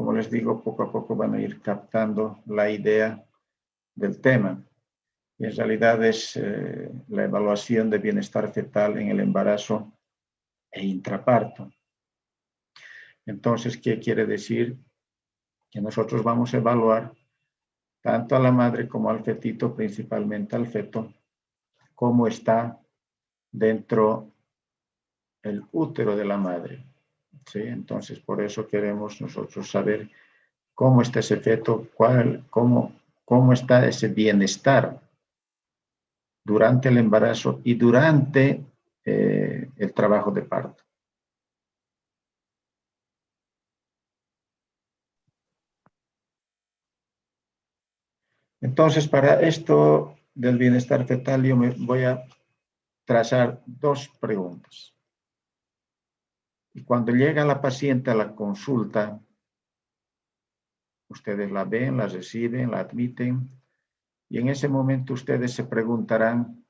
como les digo, poco a poco van a ir captando la idea del tema. Y en realidad es la evaluación de bienestar fetal en el embarazo e intraparto. Entonces, ¿qué quiere decir? Que nosotros vamos a evaluar tanto a la madre como al fetito, principalmente al feto, cómo está dentro el útero de la madre. ¿Sí? Entonces, por eso queremos nosotros saber cómo está ese feto, cómo está ese bienestar durante el embarazo y durante el trabajo de parto. Entonces, para esto del bienestar fetal, yo me voy a trazar dos preguntas. Y cuando llega la paciente a la consulta, ustedes la ven, la reciben, la admiten, y en ese momento ustedes se preguntarán,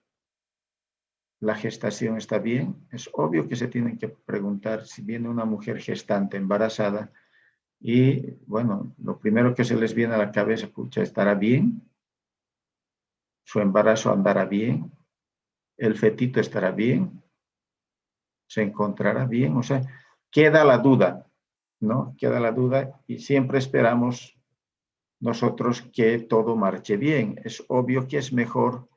¿la gestación está bien? Es obvio que se tienen que preguntar si viene una mujer gestante embarazada y, bueno, lo primero que se les viene a la cabeza, pucha, ¿estará bien? ¿Su embarazo andará bien? ¿El fetito estará bien? ¿Se encontrará bien? O sea, queda la duda, ¿no? Queda la duda y siempre esperamos nosotros que todo marche bien. Es obvio que es mejor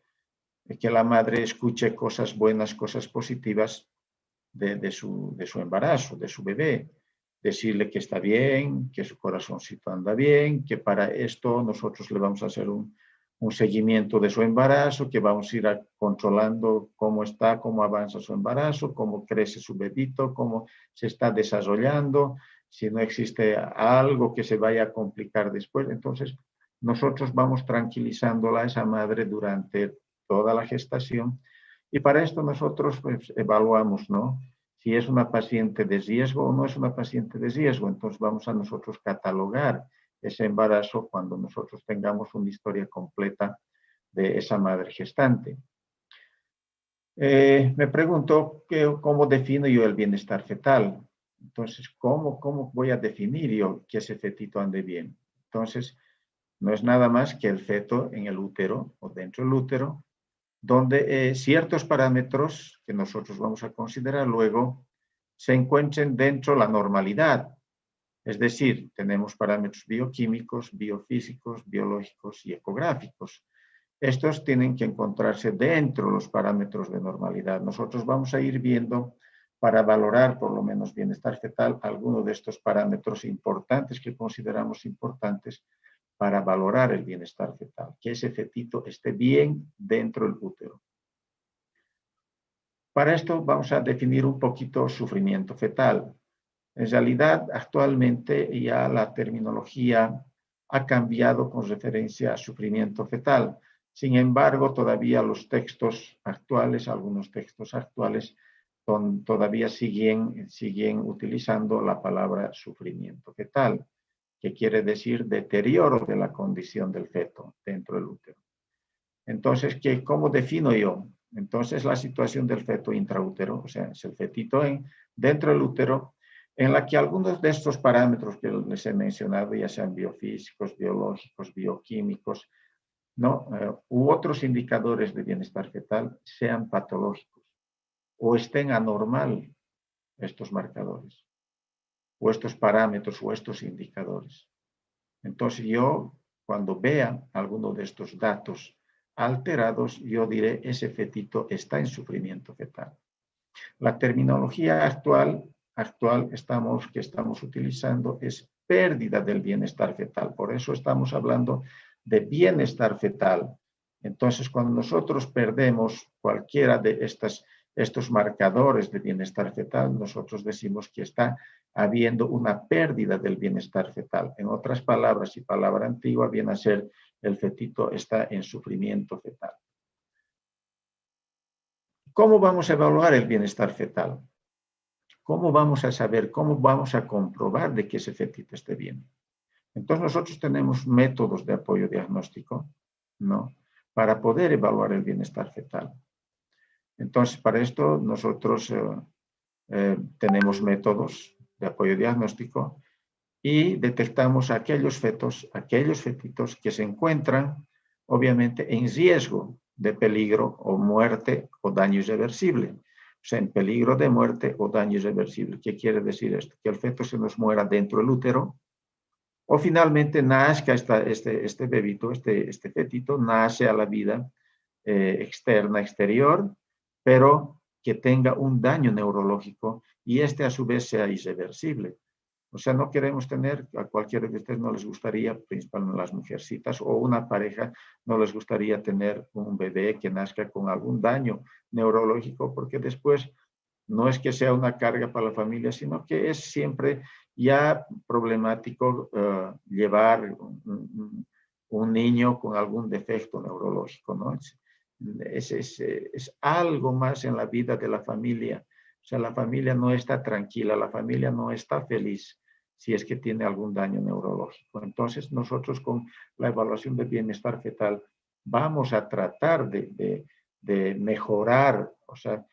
que la madre escuche cosas buenas, cosas positivas de su embarazo, de su bebé. Decirle que está bien, que su corazoncito anda bien, que para esto nosotros le vamos a hacer un seguimiento de su embarazo, que vamos a ir controlando cómo está, cómo avanza su embarazo, cómo crece su bebito, cómo se está desarrollando, si no existe algo que se vaya a complicar después. Entonces, nosotros vamos tranquilizándola a esa madre durante toda la gestación y para esto nosotros pues, evaluamos, ¿no? Si es una paciente de riesgo o no es una paciente de riesgo. Entonces vamos a nosotros catalogar ese embarazo cuando nosotros tengamos una historia completa de esa madre gestante. Me pregunto cómo defino yo el bienestar fetal. Entonces, ¿cómo voy a definir yo que ese fetito ande bien? Entonces, no es nada más que el feto en el útero o dentro del útero, donde ciertos parámetros que nosotros vamos a considerar luego se encuentren dentro de la normalidad. Es decir, tenemos parámetros bioquímicos, biofísicos, biológicos y ecográficos. Estos tienen que encontrarse dentro de los parámetros de normalidad. Nosotros vamos a ir viendo para valorar por lo menos bienestar fetal algunos de estos parámetros importantes que consideramos importantes para valorar el bienestar fetal, que ese fetito esté bien dentro del útero. Para esto vamos a definir un poquito sufrimiento fetal. En realidad, actualmente ya la terminología ha cambiado con referencia a sufrimiento fetal. Sin embargo, todavía los textos actuales, algunos textos actuales, todavía siguen utilizando la palabra sufrimiento fetal, que quiere decir deterioro de la condición del feto dentro del útero. Entonces, ¿cómo defino yo? Entonces, la situación del feto intraútero, o sea, es el fetito dentro del útero, en la que algunos de estos parámetros que les he mencionado, ya sean biofísicos, biológicos, bioquímicos, ¿no? U otros indicadores de bienestar fetal, sean patológicos o estén anormal estos marcadores, o estos parámetros, o estos indicadores. Entonces, yo, cuando vea alguno de estos datos alterados, yo diré, ese fetito está en sufrimiento fetal. La terminología actual que estamos utilizando es pérdida del bienestar fetal. Por eso estamos hablando de bienestar fetal. Entonces, cuando nosotros perdemos cualquiera de estos marcadores de bienestar fetal, nosotros decimos que está habiendo una pérdida del bienestar fetal. En otras palabras, y palabra antigua, viene a ser el fetito está en sufrimiento fetal. ¿Cómo vamos a evaluar el bienestar fetal? ¿Cómo vamos a saber, cómo vamos a comprobar de que ese fetito esté bien? Entonces nosotros tenemos métodos de apoyo diagnóstico, ¿no? Para poder evaluar el bienestar fetal. Entonces, para esto nosotros tenemos métodos de apoyo diagnóstico y detectamos aquellos fetitos que se encuentran obviamente en riesgo de peligro o muerte o daño irreversible. O sea, en peligro de muerte o daño irreversible. ¿Qué quiere decir esto? Que el feto se nos muera dentro del útero o finalmente nazca este bebito, este fetito, nace a la vida externa, exterior, pero que tenga un daño neurológico y este a su vez sea irreversible. O sea, no queremos tener, a cualquiera de ustedes no les gustaría, principalmente las mujercitas o una pareja, no les gustaría tener un bebé que nazca con algún daño neurológico, porque después no es que sea una carga para la familia, sino que es siempre ya problemático llevar un niño con algún defecto neurológico, ¿no? Es algo más en la vida de la familia. O sea, la familia no está tranquila, la familia no está feliz si es que tiene algún daño neurológico. Entonces, nosotros con la evaluación de bienestar fetal vamos a tratar de mejorar, o sea,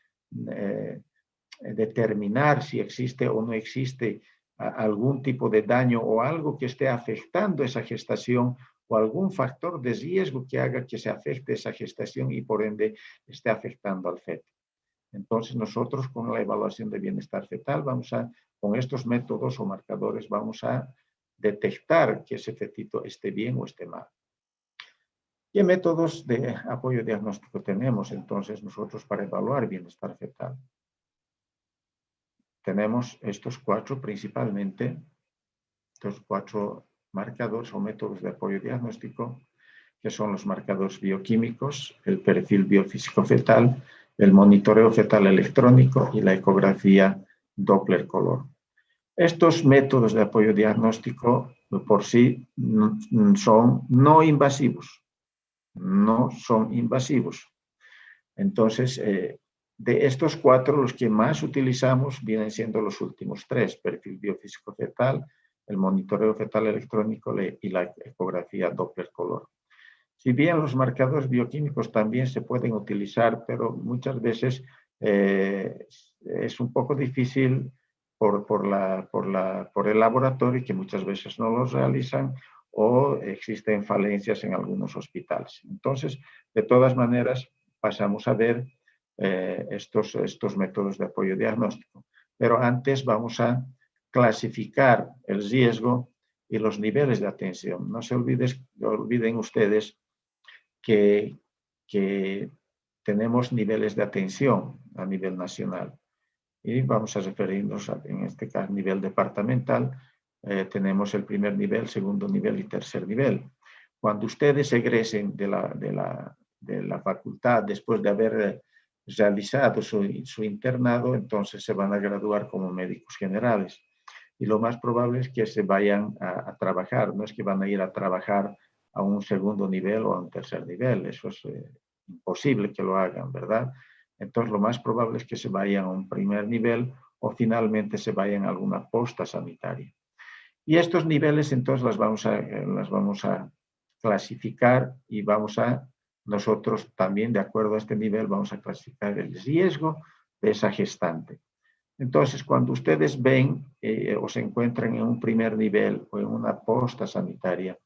determinar si existe o no existe algún tipo de daño o algo que esté afectando esa gestación o algún factor de riesgo que haga que se afecte esa gestación y por ende esté afectando al feto. Entonces nosotros con la evaluación de bienestar fetal con estos métodos o marcadores vamos a detectar que ese fetito esté bien o esté mal. ¿Qué métodos de apoyo diagnóstico tenemos entonces nosotros para evaluar bienestar fetal? Tenemos estos cuatro principalmente, estos cuatro marcadores o métodos de apoyo diagnóstico, que son los marcadores bioquímicos, el perfil biofísico fetal, el monitoreo fetal electrónico y la ecografía Doppler color. Estos métodos de apoyo diagnóstico por sí son no invasivos, Entonces, de estos cuatro, los que más utilizamos vienen siendo los últimos tres, perfil biofísico fetal, el monitoreo fetal electrónico y la ecografía Doppler color. Si bien los marcadores bioquímicos también se pueden utilizar, pero muchas veces es un poco difícil por el laboratorio, que muchas veces no los realizan, o existen falencias en algunos hospitales. Entonces, de todas maneras, pasamos a ver estos métodos de apoyo diagnóstico. Pero antes vamos a clasificar el riesgo y los niveles de atención. No se olviden ustedes que tenemos niveles de atención a nivel nacional. Y vamos a referirnos en este caso a nivel departamental. Tenemos el primer nivel, segundo nivel y tercer nivel. Cuando ustedes egresen de la facultad después de haber realizado su internado, entonces se van a graduar como médicos generales. Y lo más probable es que se vayan a trabajar, no es que van a ir a trabajar a un segundo nivel o a un tercer nivel, eso es imposible que lo hagan, ¿verdad? Entonces lo más probable es que se vayan a un primer nivel o finalmente se vayan a alguna posta sanitaria. Y estos niveles entonces las vamos a clasificar y nosotros también de acuerdo a este nivel vamos a clasificar el riesgo de esa gestante. Entonces, cuando ustedes ven o se encuentran en un primer nivel o en una posta sanitaria,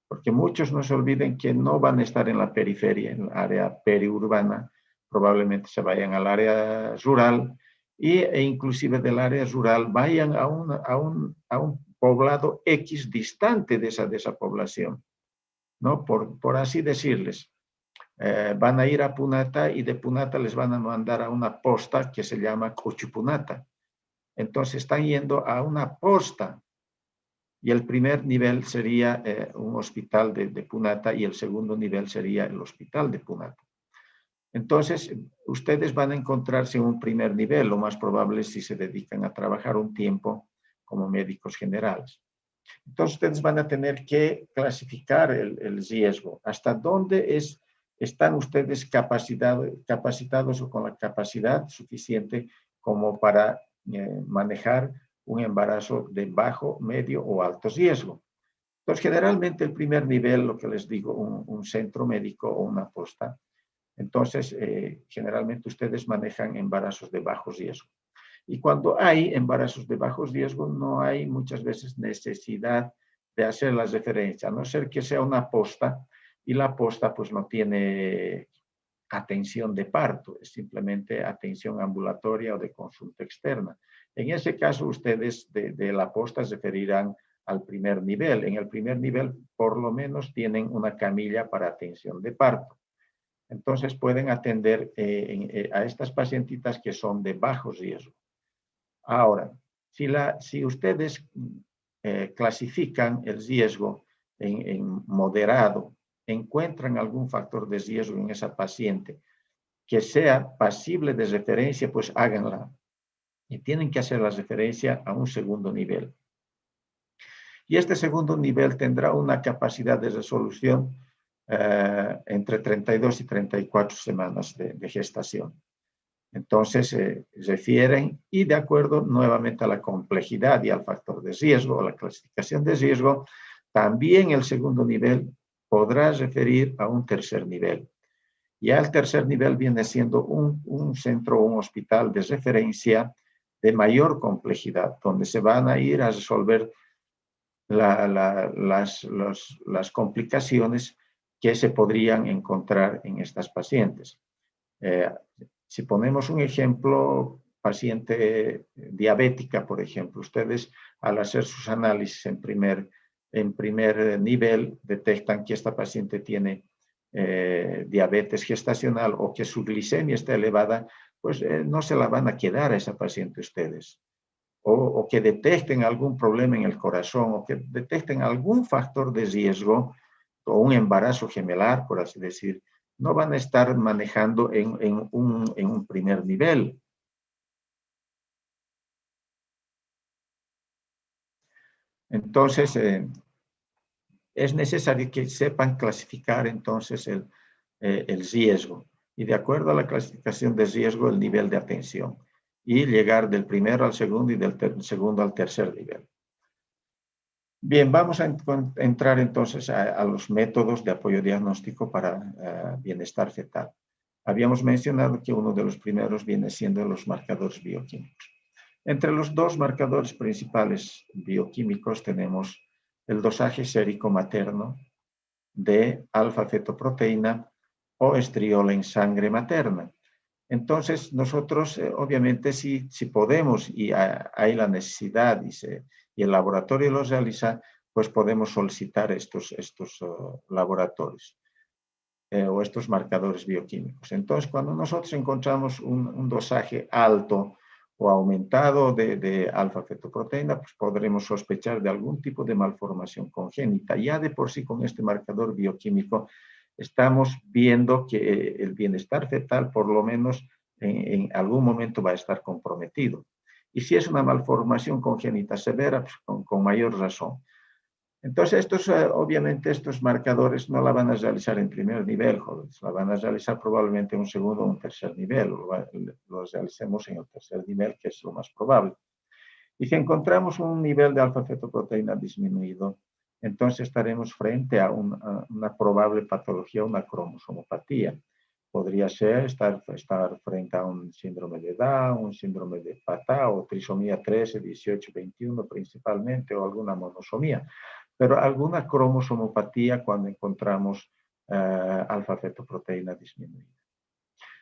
porque muchos no se olviden que no van a estar en la periferia, en el área periurbana, probablemente se vayan al área rural e inclusive del área rural vayan a un poblado X distante de esa población, ¿no? Por así decirles. Van a ir a Punata y de Punata les van a mandar a una posta que se llama Cochupunata. Entonces están yendo a una posta y el primer nivel sería un hospital de Punata y el segundo nivel sería el hospital de Punata. Entonces, ustedes van a encontrarse en un primer nivel, lo más probable es si se dedican a trabajar un tiempo como médicos generales. Entonces, ustedes van a tener que clasificar el riesgo. ¿Hasta dónde están ustedes capacitados o con la capacidad suficiente como para manejar un embarazo de bajo, medio o alto riesgo? Entonces, generalmente el primer nivel, lo que les digo, un centro médico o una posta, entonces generalmente ustedes manejan embarazos de bajo riesgo. Y cuando hay embarazos de bajo riesgo, no hay muchas veces necesidad de hacer las referencias, a no ser que sea una posta, y la posta pues no tiene atención de parto, es simplemente atención ambulatoria o de consulta externa. En ese caso, ustedes de la posta se referirán al primer nivel. En el primer nivel, por lo menos, tienen una camilla para atención de parto. Entonces, pueden atender a estas pacientitas que son de bajo riesgo. Ahora, si ustedes clasifican el riesgo en moderado, encuentran algún factor de riesgo en esa paciente que sea pasible de referencia, pues háganla. Y tienen que hacer la referencia a un segundo nivel. Y este segundo nivel tendrá una capacidad de resolución entre 32 y 34 semanas de gestación. Entonces, refieren y de acuerdo nuevamente a la complejidad y al factor de riesgo o la clasificación de riesgo, también el segundo nivel podrá referir a un tercer nivel. Ya el tercer nivel viene siendo un centro o un hospital de referencia de mayor complejidad, donde se van a ir a resolver las complicaciones que se podrían encontrar en estas pacientes. Si ponemos un ejemplo, paciente diabética, por ejemplo, ustedes al hacer sus análisis en primer nivel detectan que esta paciente tiene diabetes gestacional o que su glicemia está elevada, pues no se la van a quedar a esa paciente ustedes. O que detecten algún problema en el corazón o que detecten algún factor de riesgo o un embarazo gemelar, por así decir, no van a estar manejando en un primer nivel. Entonces, es necesario que sepan clasificar entonces el riesgo y de acuerdo a la clasificación de riesgo, el nivel de atención y llegar del primero al segundo y del segundo al tercer nivel. Bien, vamos a entrar entonces a los métodos de apoyo diagnóstico para bienestar fetal. Habíamos mencionado que uno de los primeros viene siendo los marcadores bioquímicos. Entre los dos marcadores principales bioquímicos tenemos el dosaje sérico materno de alfa-fetoproteína o estriol en sangre materna. Entonces, nosotros, obviamente, si podemos y hay la necesidad y el laboratorio los realiza, pues podemos solicitar estos laboratorios o estos marcadores bioquímicos. Entonces, cuando nosotros encontramos un dosaje alto o aumentado de alfa-fetoproteína, pues podremos sospechar de algún tipo de malformación congénita. Ya de por sí con este marcador bioquímico estamos viendo que el bienestar fetal por lo menos en algún momento va a estar comprometido. Y si es una malformación congénita severa, pues con mayor razón. Entonces, obviamente estos marcadores no la van a realizar en primer nivel, jóvenes, la van a realizar probablemente en un segundo o un tercer nivel, los realicemos en el tercer nivel, que es lo más probable. Y si encontramos un nivel de alfa-fetoproteína disminuido, entonces estaremos frente a una probable patología, una cromosomopatía. Podría ser estar frente a un síndrome de Down, un síndrome de Patau, o trisomía 13, 18, 21 principalmente, o alguna monosomía. Pero alguna cromosomopatía cuando encontramos alfa-fetoproteína disminuida.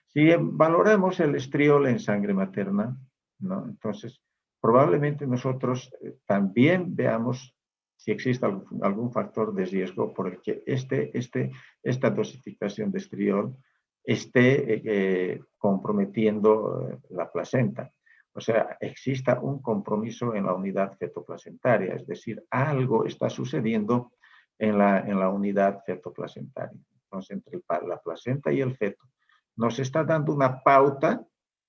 Si valoramos el estriol en sangre materna, ¿no? Entonces, probablemente nosotros también veamos si existe algún factor de riesgo por el que esta dosificación de estriol esté comprometiendo la placenta. O sea, exista un compromiso en la unidad fetoplacentaria, es decir, algo está sucediendo en la unidad fetoplacentaria. Entonces, entre la placenta y el feto, nos está dando una pauta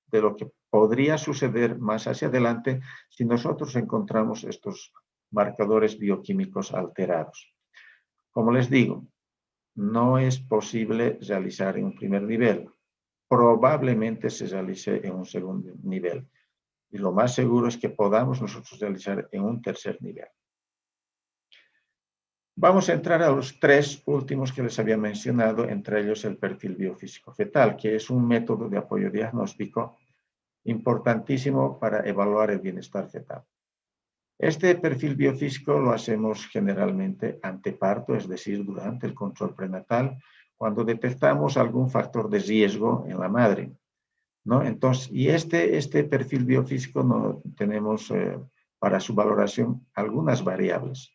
de lo que podría suceder más hacia adelante si nosotros encontramos estos marcadores bioquímicos alterados. Como les digo, no es posible realizar en un primer nivel. Probablemente se realice en un segundo nivel. Y lo más seguro es que podamos nosotros realizar en un tercer nivel. Vamos a entrar a los tres últimos que les había mencionado, entre ellos el perfil biofísico fetal, que es un método de apoyo diagnóstico importantísimo para evaluar el bienestar fetal. Este perfil biofísico lo hacemos generalmente anteparto, es decir, durante el control prenatal, cuando detectamos algún factor de riesgo en la madre, ¿no? Entonces, y este perfil biofísico no tenemos para su valoración algunas variables,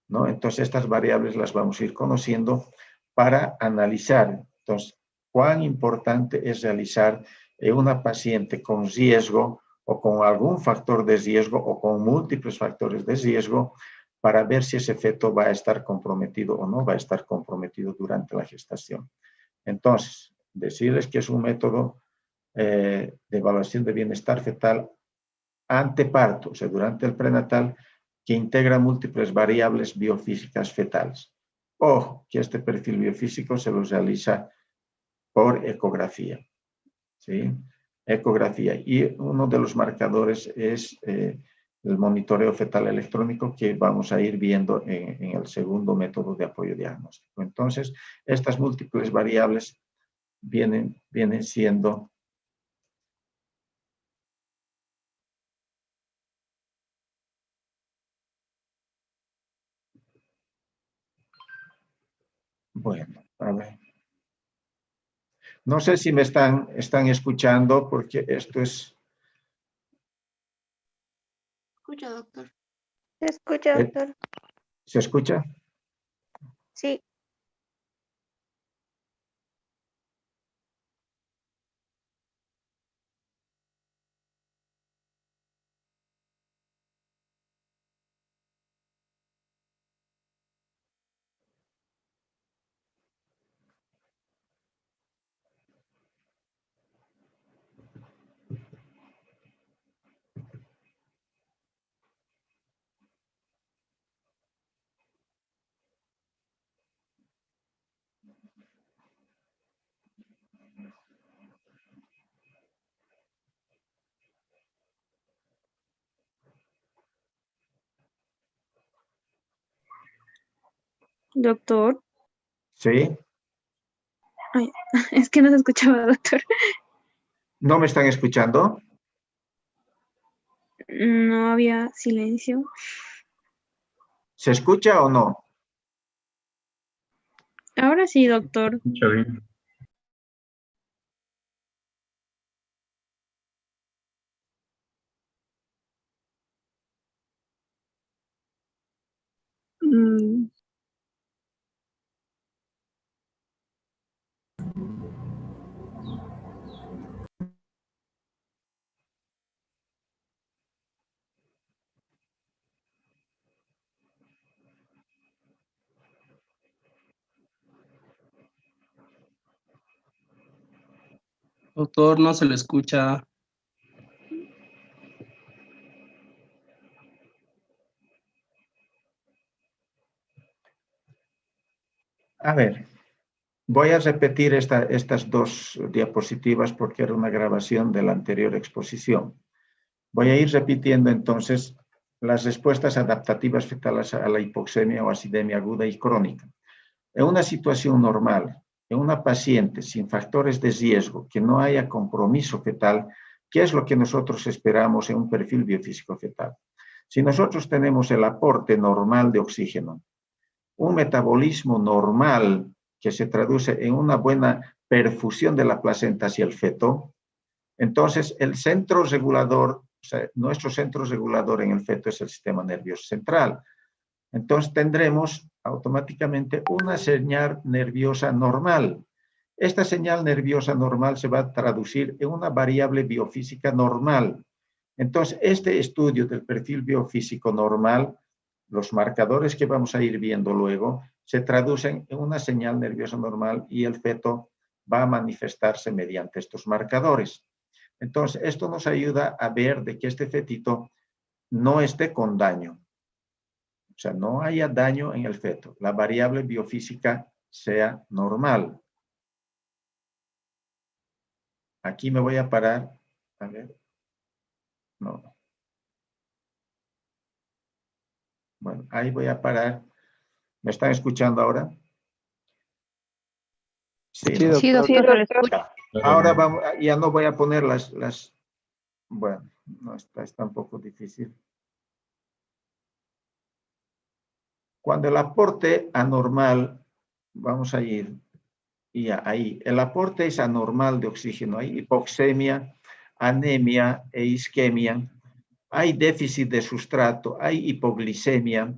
¿no? Entonces, estas variables las vamos a ir conociendo para analizar. Entonces, cuán importante es realizar en una paciente con riesgo o con algún factor de riesgo o con múltiples factores de riesgo para ver si ese feto va a estar comprometido o no va a estar comprometido durante la gestación. Entonces, decirles que es un método de evaluación de bienestar fetal anteparto, o sea, durante el prenatal, que integra múltiples variables biofísicas fetales. Ojo, que este perfil biofísico se lo realiza por ecografía, ¿sí? Ecografía. Y uno de los marcadores es el monitoreo fetal electrónico que vamos a ir viendo en el segundo método de apoyo diagnóstico. Entonces, estas múltiples variables vienen siendo bueno, a ver. No sé si me están escuchando porque esto es... Escucha, doctor. Se escucha, doctor. ¿Se escucha? Sí. Doctor. Sí. Ay, es que no se escuchaba, doctor. ¿No me están escuchando? No había silencio. ¿Se escucha o no? Ahora sí, doctor. Escucha bien. Mm, Doctor, no se le escucha. A ver, voy a repetir estas dos diapositivas porque era una grabación de la anterior exposición. Voy a ir repitiendo entonces las respuestas adaptativas fetales a la hipoxemia o acidemia aguda y crónica. En una situación normal, en una paciente sin factores de riesgo, que no haya compromiso fetal, ¿qué es lo que nosotros esperamos en un perfil biofísico fetal? Si nosotros tenemos el aporte normal de oxígeno, un metabolismo normal que se traduce en una buena perfusión de la placenta hacia el feto, entonces el centro regulador, o sea, nuestro centro regulador en el feto es el sistema nervioso central. Entonces tendremos automáticamente una señal nerviosa normal. Esta señal nerviosa normal se va a traducir en una variable biofísica normal. Entonces, este estudio del perfil biofísico normal, los marcadores que vamos a ir viendo luego, se traducen en una señal nerviosa normal y el feto va a manifestarse mediante estos marcadores. Entonces, esto nos ayuda a ver de que este fetito no esté con daño. O sea, no haya daño en el feto. La variable biofísica sea normal. Aquí me voy a parar. A ver. No. Bueno, ahí voy a parar. ¿Me están escuchando ahora? Sí, Sí, ¿no? Sí, doctor. doctor, se le escucha. Ahora vamos, ya no voy a poner las Bueno, no está un poco difícil. Cuando el aporte anormal, vamos a ir y ahí, el aporte es anormal de oxígeno, hay hipoxemia, anemia e isquemia, hay déficit de sustrato, hay hipoglicemia,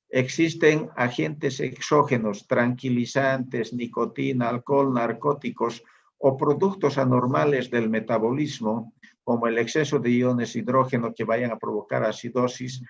existen agentes exógenos, tranquilizantes, nicotina, alcohol, narcóticos o productos anormales del metabolismo, como el exceso de iones hidrógeno que vayan a provocar acidosis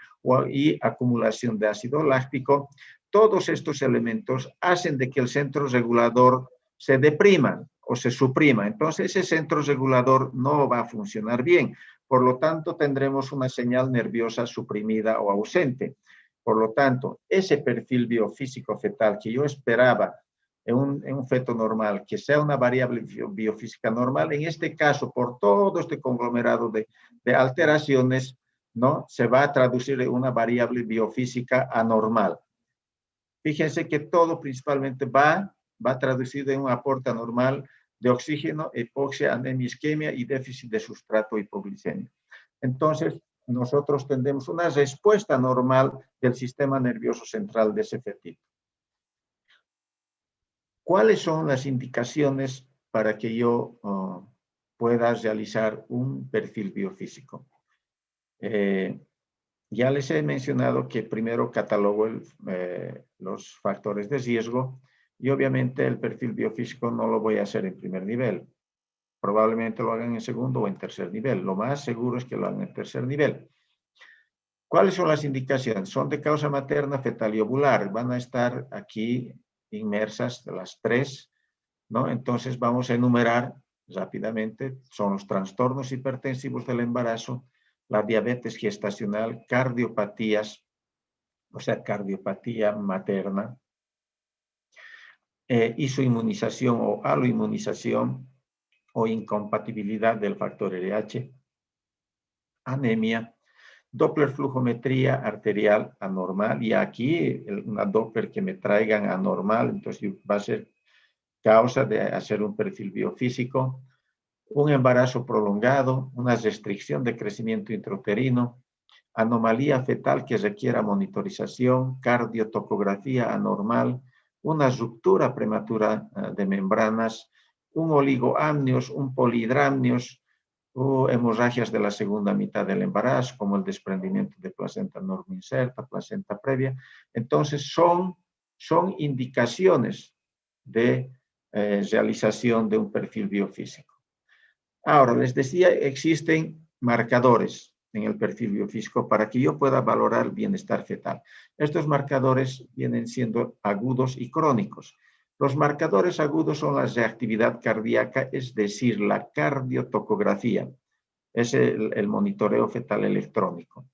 y acumulación de ácido láctico. Todos estos elementos hacen de que el centro regulador se deprima o se suprima. Entonces, ese centro regulador no va a funcionar bien. Por lo tanto, tendremos una señal nerviosa suprimida o ausente. Por lo tanto, ese perfil biofísico fetal que yo esperaba en un feto normal, que sea una variable biofísica normal, en este caso, por todo este conglomerado de alteraciones, ¿no? Se va a traducir en una variable biofísica anormal. Fíjense que todo principalmente va traducido en un aporte anormal de oxígeno, hipoxia, anemia, isquemia y déficit de sustrato hipoglicemia. Entonces, nosotros tendremos una respuesta normal del sistema nervioso central de ese fetito. ¿Cuáles son las indicaciones para que yo pueda realizar un perfil biofísico? Ya les he mencionado que primero catalogo los factores de riesgo y obviamente el perfil biofísico no lo voy a hacer en primer nivel. Probablemente lo hagan en segundo o en tercer nivel. Lo más seguro es que lo hagan en tercer nivel. ¿Cuáles son las indicaciones? Son de causa materna, fetal y ovular. Van a estar aquí inmersas las tres, ¿no? Entonces vamos a enumerar rápidamente. Son los trastornos hipertensivos del embarazo, la diabetes gestacional, cardiopatías, o sea, cardiopatía materna, isoinmunización o aloinmunización o incompatibilidad del factor RH, anemia, Doppler flujometría arterial anormal, y aquí una Doppler que me traigan anormal, entonces va a ser causa de hacer un perfil biofísico, un embarazo prolongado, una restricción de crecimiento intrauterino, anomalía fetal que requiera monitorización, cardiotocografía anormal, una ruptura prematura de membranas, un oligoamnios, un polihidramnios, o hemorragias de la segunda mitad del embarazo, como el desprendimiento de placenta normoinserta, placenta previa. Entonces, son indicaciones de realización de un perfil biofísico. Ahora, les decía, existen marcadores en el perfil biofísico para que yo pueda valorar el bienestar fetal. Estos marcadores vienen siendo agudos y crónicos. Los marcadores agudos son la reactividad cardíaca, es decir, la cardiotocografía. Es el monitoreo fetal electrónico.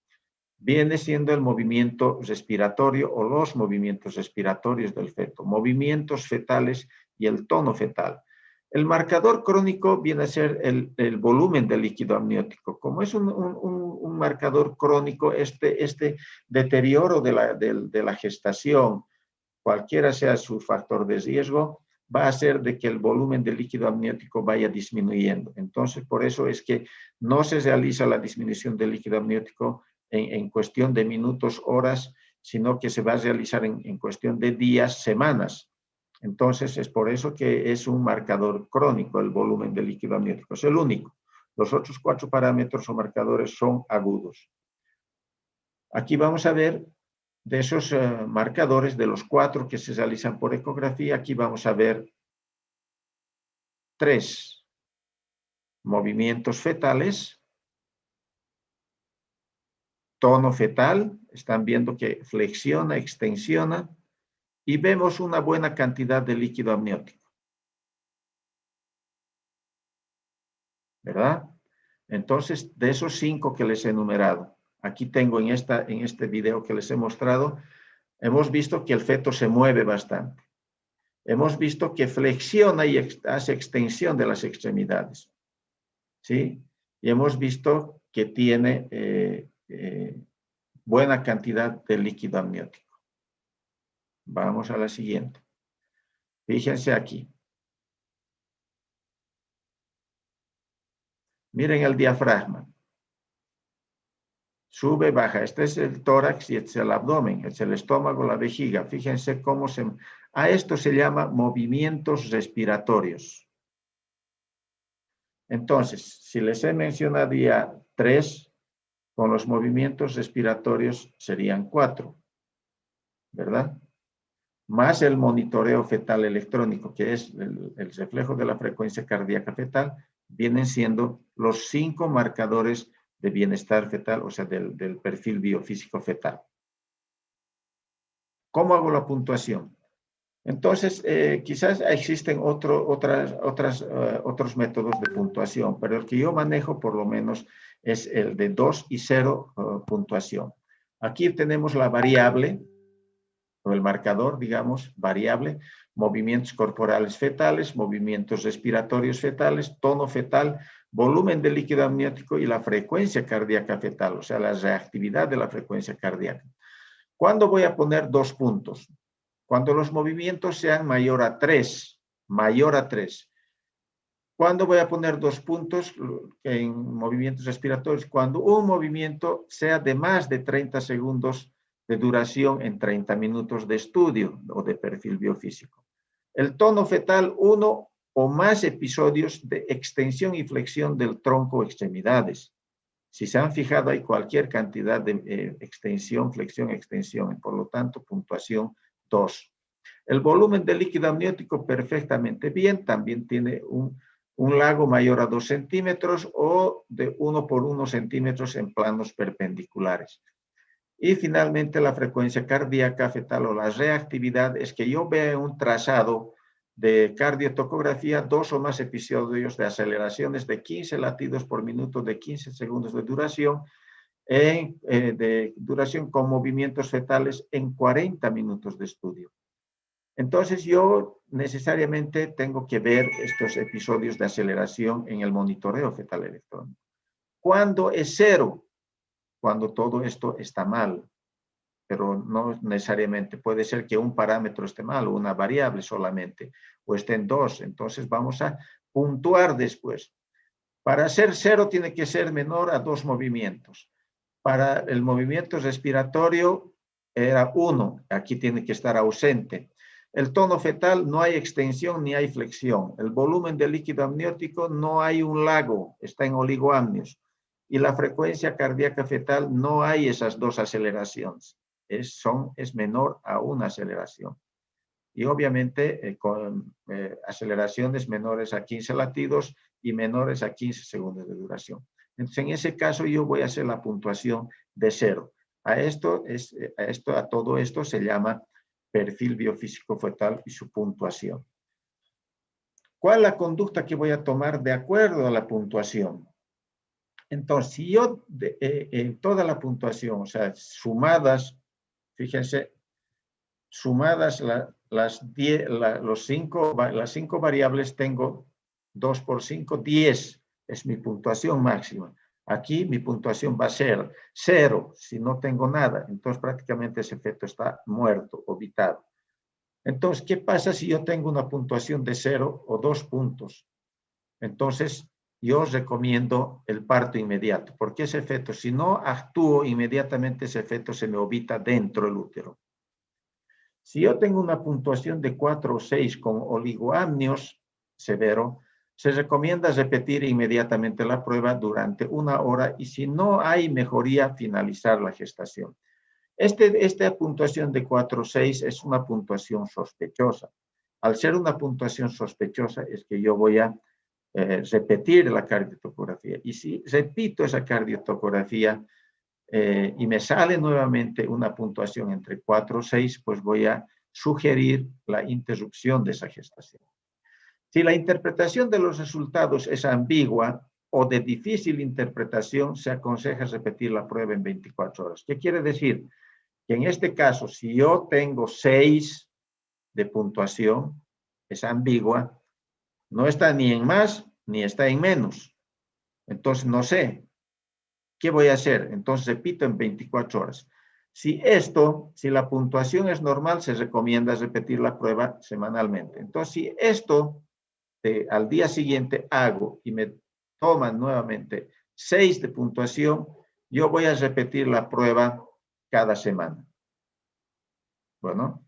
Viene siendo el movimiento respiratorio o los movimientos respiratorios del feto, movimientos fetales y el tono fetal. El marcador crónico viene a ser el volumen del líquido amniótico. Como es un marcador crónico, este deterioro de la gestación, cualquiera sea su factor de riesgo, va a hacer de que el volumen de líquido amniótico vaya disminuyendo. Entonces, por eso es que no se realiza la disminución del líquido amniótico en cuestión de minutos, horas, sino que se va a realizar en cuestión de días, semanas. Entonces, es por eso que es un marcador crónico el volumen de líquido amniótico. Es el único. Los otros 4 parámetros o marcadores son agudos. Aquí vamos a ver de esos marcadores, de los 4 que se realizan por ecografía, aquí vamos a ver 3 movimientos fetales, tono fetal, están viendo que flexiona, extensiona, y vemos una buena cantidad de líquido amniótico. ¿Verdad? Entonces, de esos 5 que les he enumerado, aquí tengo en este video que les he mostrado, hemos visto que el feto se mueve bastante. Hemos visto que flexiona y hace extensión de las extremidades. ¿Sí? Y hemos visto que tiene buena cantidad de líquido amniótico. Vamos a la siguiente. Fíjense aquí. Miren el diafragma. Sube, baja. Este es el tórax y este es el abdomen, este es el estómago, la vejiga. Fíjense cómo se... A esto se llama movimientos respiratorios. Entonces, si les he mencionado ya 3, con los movimientos respiratorios serían 4, ¿verdad? Más el monitoreo fetal electrónico, que es el reflejo de la frecuencia cardíaca fetal, vienen siendo los 5 marcadores de bienestar fetal, o sea, del perfil biofísico fetal. ¿Cómo hago la puntuación? Entonces, quizás existen otros métodos de puntuación, pero el que yo manejo por lo menos es el de 2 y 0 puntuación. Aquí tenemos la variable, o el marcador, digamos, variable, movimientos corporales fetales, movimientos respiratorios fetales, tono fetal, volumen de líquido amniótico y la frecuencia cardíaca fetal, o sea, la reactividad de la frecuencia cardíaca. ¿Cuándo voy a poner 2 puntos? Cuando los movimientos sean mayor a 3. ¿Cuándo voy a poner 2 puntos en movimientos respiratorios? Cuando un movimiento sea de más de 30 segundos de duración en 30 minutos de estudio o de perfil biofísico. El tono fetal, 1 o más episodios de extensión y flexión del tronco o extremidades. Si se han fijado, hay cualquier cantidad de extensión, flexión, extensión. Por lo tanto, puntuación 2. El volumen de líquido amniótico perfectamente bien. También tiene un lago mayor a 2 centímetros o de 1 por 1 centímetros en planos perpendiculares. Y finalmente la frecuencia cardíaca fetal o la reactividad es que yo vea un trazado de cardiotocografía 2 o más episodios de aceleraciones de 15 latidos por minuto de 15 segundos de duración, con movimientos fetales en 40 minutos de estudio. Entonces yo necesariamente tengo que ver estos episodios de aceleración en el monitoreo fetal electrónico. ¿Cuándo es 0? Cuando todo esto está mal, pero no necesariamente. Puede ser que un parámetro esté mal o una variable solamente, o esté en 2. Entonces vamos a puntuar después. Para ser 0 tiene que ser menor a 2 movimientos. Para el movimiento respiratorio era 1, aquí tiene que estar ausente. El tono fetal no hay extensión ni hay flexión. El volumen de líquido amniótico no hay un lago, está en oligoamnios. Y la frecuencia cardíaca fetal no hay esas 2 aceleraciones. Es menor a una aceleración. Y obviamente con aceleraciones menores a 15 latidos y menores a 15 segundos de duración. Entonces, en ese caso yo voy a hacer la puntuación de 0. A todo esto se llama perfil biofísico fetal y su puntuación. ¿Cuál es la conducta que voy a tomar de acuerdo a la puntuación? Entonces, si yo en toda la puntuación, o sea, sumadas, fíjense, sumadas las 5 variables, tengo 2 por 5, 10 es mi puntuación máxima. Aquí mi puntuación va a ser 0 si no tengo nada. Entonces prácticamente ese efecto está muerto, obitado. Entonces, ¿qué pasa si yo tengo una puntuación de 0 o 2 puntos? Entonces, yo os recomiendo el parto inmediato, porque ese efecto, si no actúo inmediatamente, ese efecto se me obita dentro del útero. Si yo tengo una puntuación de 4 o 6 con oligoamnios severo, se recomienda repetir inmediatamente la prueba durante 1 hora y si no hay mejoría, finalizar la gestación. Esta puntuación de 4 o 6 es una puntuación sospechosa. Al ser una puntuación sospechosa es que yo voy a repetir la cardiotocografía. Y si repito esa cardiotocografía y me sale nuevamente una puntuación entre 4 o 6, pues voy a sugerir la interrupción de esa gestación. Si la interpretación de los resultados es ambigua o de difícil interpretación, se aconseja repetir la prueba en 24 horas. ¿Qué quiere decir? Que en este caso, si yo tengo 6 de puntuación, es ambigua, no está ni en más ni está en menos. Entonces, no sé. ¿Qué voy a hacer? Entonces, repito en 24 horas. Si la puntuación es normal, se recomienda repetir la prueba semanalmente. Entonces, si esto al día siguiente hago y me toman nuevamente 6 de puntuación, yo voy a repetir la prueba cada semana. Bueno,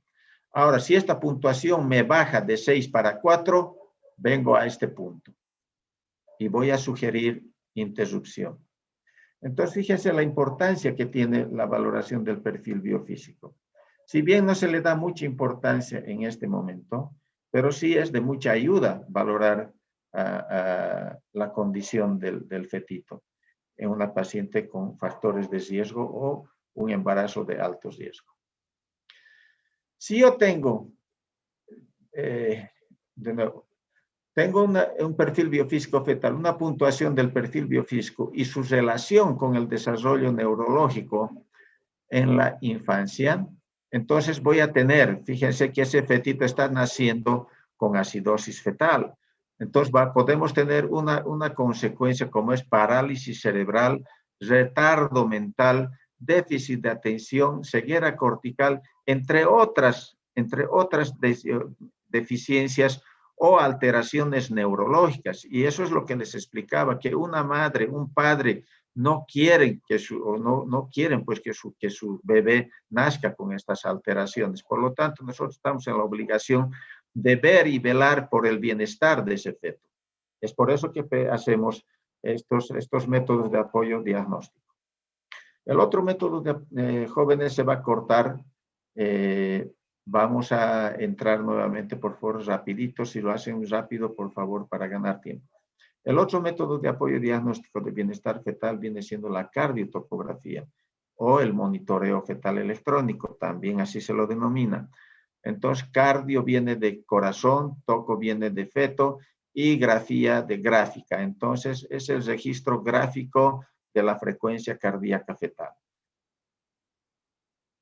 ahora si esta puntuación me baja de 6 para 4, vengo a este punto y voy a sugerir interrupción. Entonces, fíjense la importancia que tiene la valoración del perfil biofísico. Si bien no se le da mucha importancia en este momento, pero sí es de mucha ayuda valorar la condición del fetito en una paciente con factores de riesgo o un embarazo de alto riesgo. Si yo tengo, de nuevo, tengo un perfil biofísico fetal, una puntuación del perfil biofísico y su relación con el desarrollo neurológico en la infancia, entonces voy a tener, fíjense que ese fetito está naciendo con acidosis fetal. Entonces podemos tener una consecuencia como es parálisis cerebral, retardo mental, déficit de atención, ceguera cortical, entre otras deficiencias o alteraciones neurológicas. Y eso es lo que les explicaba, que una madre, un padre no quieren no quieren pues que su bebé nazca con estas alteraciones. Por lo tanto, nosotros estamos en la obligación de ver y velar por el bienestar de ese feto. Es por eso que hacemos estos métodos de apoyo diagnóstico. El otro método de jóvenes se va a cortar. Vamos a entrar nuevamente, por favor, rapidito. Si lo hacen rápido, por favor, para ganar tiempo. El otro método de apoyo diagnóstico de bienestar fetal viene siendo la cardiotocografía o el monitoreo fetal electrónico, también así se lo denomina. Entonces, cardio viene de corazón, toco viene de feto y grafía de gráfica. Entonces, es el registro gráfico de la frecuencia cardíaca fetal.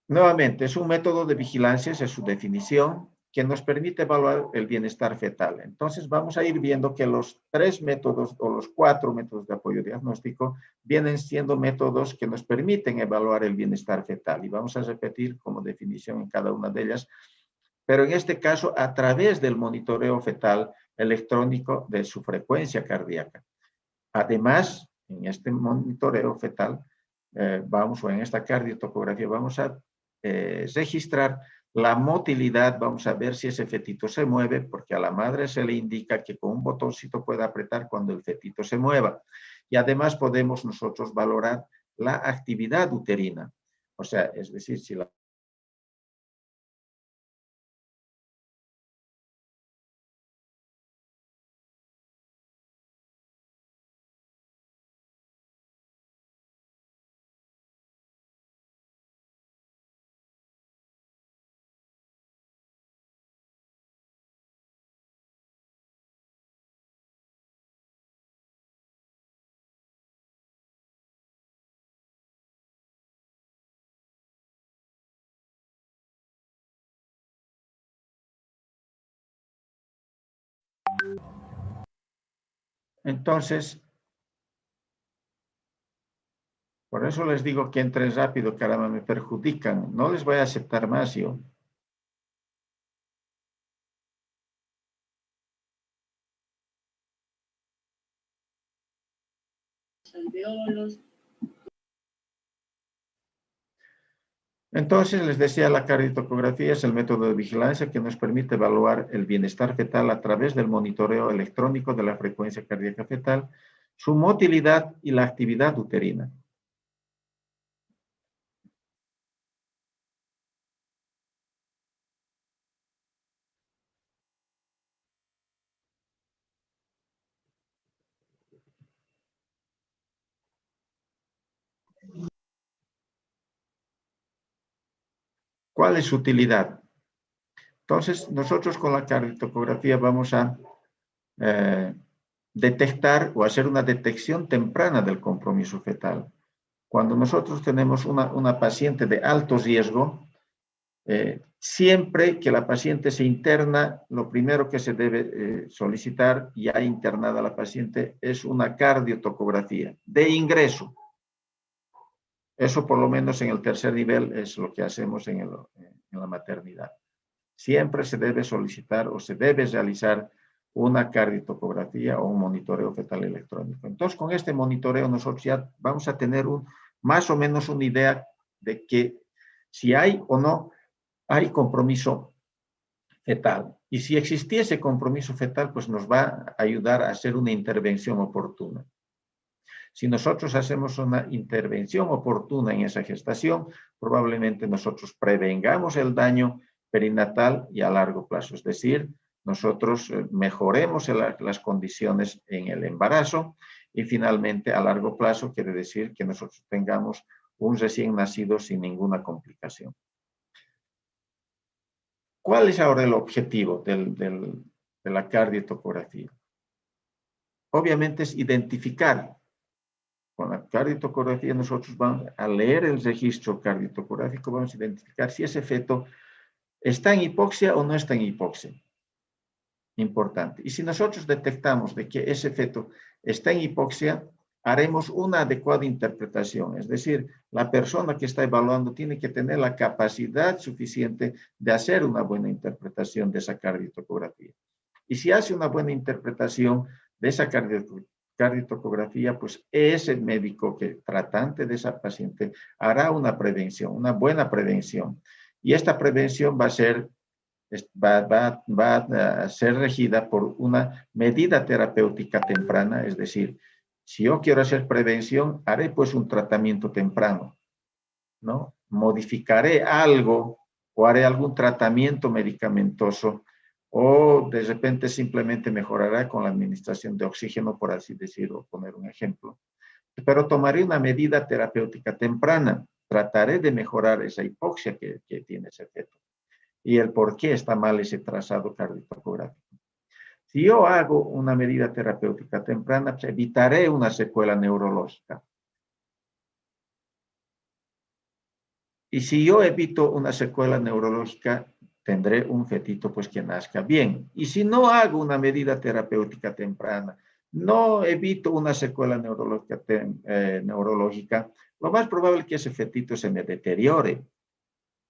Nuevamente, es un método de vigilancia, esa es su definición, que nos permite evaluar el bienestar fetal. Entonces, vamos a ir viendo que los 3 métodos o los 4 métodos de apoyo diagnóstico vienen siendo métodos que nos permiten evaluar el bienestar fetal. Y vamos a repetir como definición en cada una de ellas, pero en este caso a través del monitoreo fetal electrónico de su frecuencia cardíaca. Además, en este monitoreo fetal, o en esta cardiotocografía, vamos a registrar la motilidad, vamos a ver si ese fetito se mueve, porque a la madre se le indica que con un botoncito puede apretar cuando el fetito se mueva. Y además podemos nosotros valorar la actividad uterina. O sea, es decir, si la Entonces, por eso les digo que entren rápido, caramba, me perjudican. No les voy a aceptar más yo. Entonces, les decía, la cardiotocografía es el método de vigilancia que nos permite evaluar el bienestar fetal a través del monitoreo electrónico de la frecuencia cardíaca fetal, su motilidad y la actividad uterina. ¿Cuál es su utilidad? Entonces, nosotros con la cardiotocografía vamos a detectar o hacer una detección temprana del compromiso fetal. Cuando nosotros tenemos una paciente de alto riesgo, siempre que la paciente se interna, lo primero que se debe solicitar, ya internada la paciente, es una cardiotocografía de ingreso. Eso por lo menos en el tercer nivel es lo que hacemos en la maternidad. Siempre se debe solicitar o se debe realizar una cardiotocografía o un monitoreo fetal electrónico. Entonces, con este monitoreo nosotros ya vamos a tener un más o menos una idea de que si hay o no hay compromiso fetal. Y si existiese compromiso fetal, pues nos va a ayudar a hacer una intervención oportuna. Si nosotros hacemos una intervención oportuna en esa gestación, probablemente nosotros prevengamos el daño perinatal y a largo plazo. Es decir, nosotros mejoremos las condiciones en el embarazo y finalmente a largo plazo quiere decir que nosotros tengamos un recién nacido sin ninguna complicación. ¿Cuál es ahora el objetivo de la cardiotocografía? Obviamente es identificar. Con la cardiotocografía nosotros vamos a leer el registro cardiotocográfico, vamos a identificar si ese feto está en hipoxia o no está en hipoxia. Importante. Y si nosotros detectamos de que ese feto está en hipoxia, haremos una adecuada interpretación. Es decir, la persona que está evaluando tiene que tener la capacidad suficiente de hacer una buena interpretación de esa cardiotocografía. Y si hace una buena interpretación de esa cardiotocografía, pues ese médico que tratante de esa paciente hará una prevención, una buena prevención. Y esta prevención va a ser regida por una medida terapéutica temprana, es decir, si yo quiero hacer prevención, haré pues un tratamiento temprano, ¿no? Modificaré algo o haré algún tratamiento medicamentoso o de repente simplemente mejorará con la administración de oxígeno, por así decirlo, poner un ejemplo. Pero tomaré una medida terapéutica temprana, trataré de mejorar esa hipoxia que tiene ese feto y el por qué está mal ese trazado cardiotocográfico. Si yo hago una medida terapéutica temprana, pues evitaré una secuela neurológica. Y si yo evito una secuela neurológica, tendré un fetito pues que nazca bien. Y si no hago una medida terapéutica temprana, no evito una secuela neurológica, lo más probable es que ese fetito se me deteriore,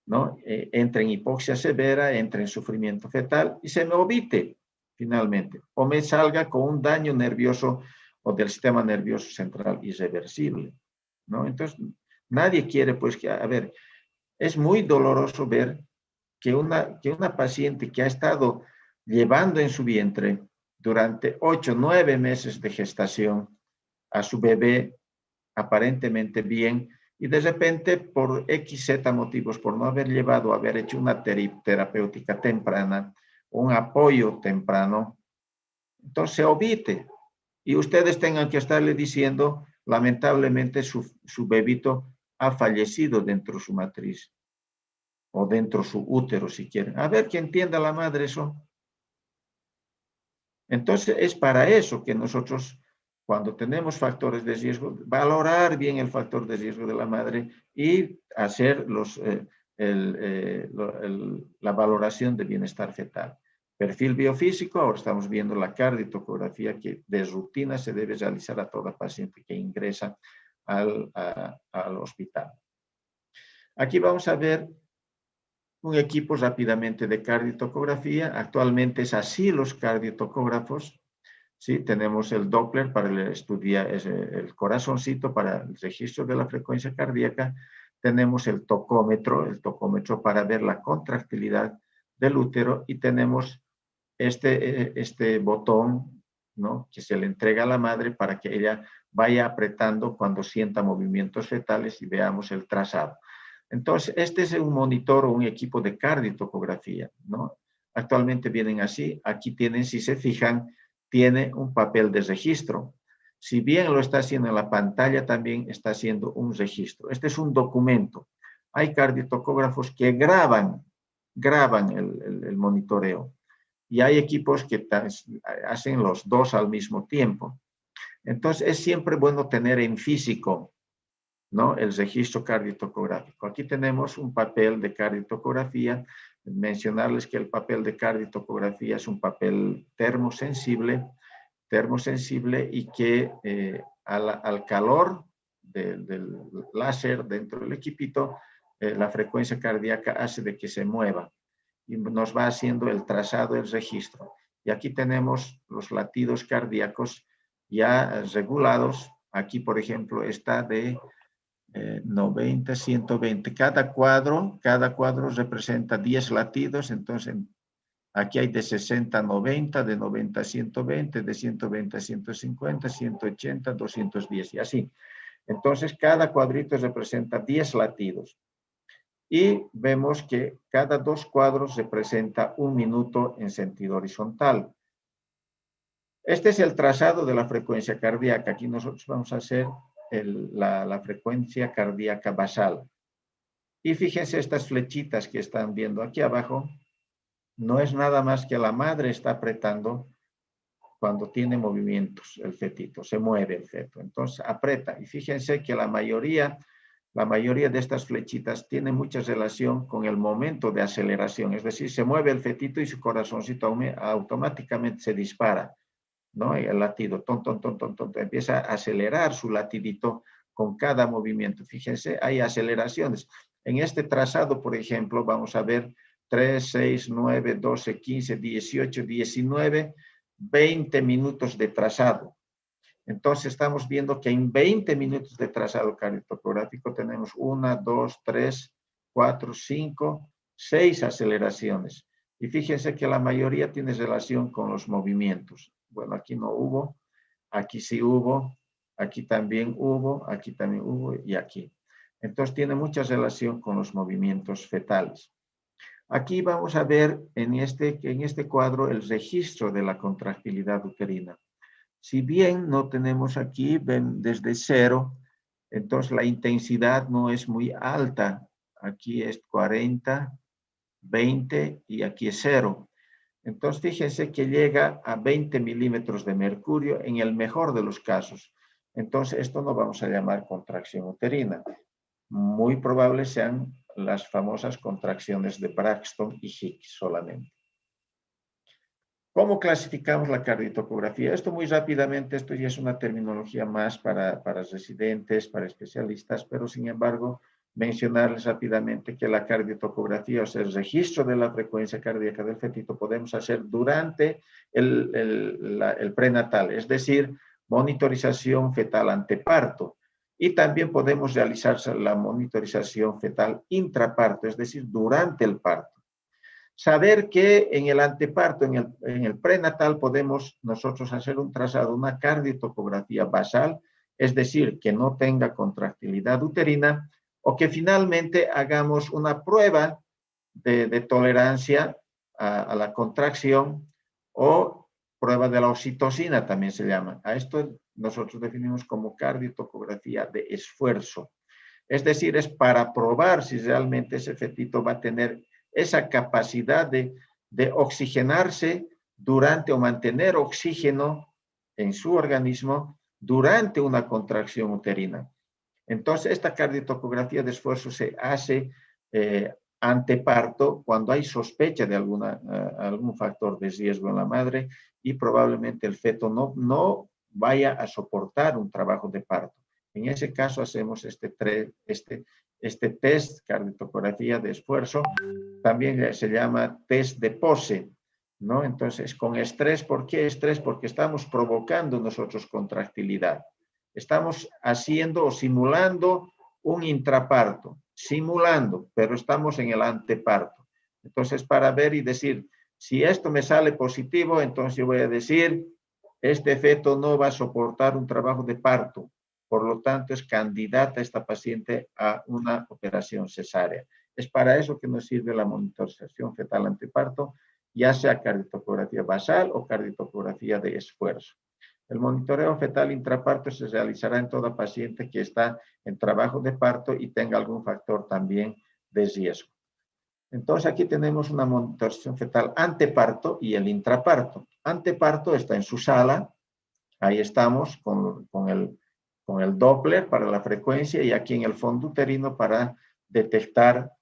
¿no? Entre en hipoxia severa, entre en sufrimiento fetal y se me ovite finalmente, o me salga con un daño nervioso o del sistema nervioso central irreversible, ¿no? Entonces, nadie quiere, pues, que, a ver, es muy doloroso ver que una paciente que ha estado llevando en su vientre durante 8, 9 meses de gestación a su bebé aparentemente bien, y de repente por XZ motivos, por no haber llevado, haber hecho una terapéutica temprana, un apoyo temprano, entonces se ovite. Y ustedes tengan que estarle diciendo, lamentablemente su bebito ha fallecido dentro de su matriz o dentro de su útero, si quieren. A ver que entienda la madre eso. Entonces es para eso que nosotros, cuando tenemos factores de riesgo, valorar bien el factor de riesgo de la madre y hacer la valoración de bienestar fetal. Perfil biofísico, ahora estamos viendo la cardiotocografía que de rutina se debe realizar a toda paciente que ingresa al hospital. Aquí vamos a ver un equipo rápidamente de cardiotocografía. Actualmente es así los cardiotocógrafos. Sí, tenemos el Doppler para estudiar el corazoncito para el registro de la frecuencia cardíaca. Tenemos el tocómetro para ver la contractilidad del útero y tenemos este botón, ¿no?, que se le entrega a la madre para que ella vaya apretando cuando sienta movimientos fetales y veamos el trazado. Entonces, este es un monitor o un equipo de cardiotocografía, ¿no? Actualmente vienen así. Aquí tienen, si se fijan, tiene un papel de registro. Si bien lo está haciendo en la pantalla, también está haciendo un registro. Este es un documento. Hay cardiotocógrafos que graban el monitoreo. Y hay equipos que hacen los dos al mismo tiempo. Entonces, es siempre bueno tener en físico, ¿no?, el registro cardiotocográfico. Aquí tenemos un papel de cardiotocografía. Mencionarles que el papel de cardiotocografía es un papel termosensible y que al calor del láser dentro del equipito, la frecuencia cardíaca hace de que se mueva y nos va haciendo el trazado, el registro. Y aquí tenemos los latidos cardíacos ya regulados. Aquí, por ejemplo, está de 90, 120. Cada cuadro representa 10 latidos, entonces aquí hay de 60 a 90, de 90 a 120, de 120 a 150, 180, 210 y así. Entonces cada cuadrito representa 10 latidos. Y vemos que cada 2 cuadros representa 1 minuto en sentido horizontal. Este es el trazado de la frecuencia cardíaca. Aquí nosotros vamos a hacer la frecuencia cardíaca basal. Y fíjense estas flechitas que están viendo aquí abajo. No es nada más que la madre está apretando cuando tiene movimientos el fetito, se mueve el feto. Entonces aprieta. Y fíjense que la mayoría de estas flechitas tiene mucha relación con el momento de aceleración. Es decir, se mueve el fetito y su corazoncito automáticamente se dispara, ¿no? El latido, ton, ton, ton, ton, ton, empieza a acelerar su latidito con cada movimiento. Fíjense, hay aceleraciones. En este trazado, por ejemplo, vamos a ver 3, 6, 9, 12, 15, 18, 19, 20 minutos de trazado. Entonces estamos viendo que en 20 minutos de trazado cardiotocográfico tenemos 1, 2, 3, 4, 5, 6 aceleraciones. Y fíjense que la mayoría tiene relación con los movimientos. Bueno, aquí no hubo, aquí sí hubo, aquí también hubo y aquí. Entonces tiene mucha relación con los movimientos fetales. Aquí vamos a ver en este cuadro el registro de la contractilidad uterina. Si bien no tenemos aquí, ven desde 0, entonces la intensidad no es muy alta. Aquí es 40, 20 y aquí es 0. Entonces fíjense que llega a 20 milímetros de mercurio en el mejor de los casos. Entonces esto no vamos a llamar contracción uterina. Muy probable sean las famosas contracciones de Braxton y Hicks solamente. ¿Cómo clasificamos la cardiotocografía? Esto muy rápidamente, esto ya es una terminología más para residentes, para especialistas, pero sin embargo, mencionarles rápidamente que la cardiotocografía, o sea, el registro de la frecuencia cardíaca del fetito, podemos hacer durante el prenatal, es decir, monitorización fetal anteparto. Y también podemos realizar la monitorización fetal intraparto, es decir, durante el parto. Saber que en el anteparto, en el prenatal, podemos nosotros hacer un trazado, una cardiotocografía basal, es decir, que no tenga contractilidad uterina, o que finalmente hagamos una prueba de tolerancia a la contracción, o prueba de la oxitocina también se llama. A esto nosotros definimos como cardiotocografía de esfuerzo. Es decir, es para probar si realmente ese fetito va a tener esa capacidad de oxigenarse durante o mantener oxígeno en su organismo durante una contracción uterina. Entonces, esta cardiotocografía de esfuerzo se hace anteparto cuando hay sospecha de algún factor de riesgo en la madre y probablemente el feto no vaya a soportar un trabajo de parto. En ese caso hacemos este test, cardiotocografía de esfuerzo, también se llama test de pose, ¿no? Entonces, con estrés, ¿por qué estrés? Porque estamos provocando nosotros contractilidad. Estamos haciendo o simulando un intraparto, pero estamos en el anteparto. Entonces, para ver y decir, si esto me sale positivo, entonces yo voy a decir, este feto no va a soportar un trabajo de parto. Por lo tanto, es candidata esta paciente a una operación cesárea. Es para eso que nos sirve la monitorización fetal anteparto, ya sea cardiotocografía basal o cardiotocografía de esfuerzo. El monitoreo fetal intraparto se realizará en toda paciente que está en trabajo de parto y tenga algún factor también de riesgo. Entonces, aquí tenemos una monitorización fetal anteparto y el intraparto. Anteparto está en su sala, ahí estamos con el Doppler para la frecuencia y aquí en el fondo uterino para detectar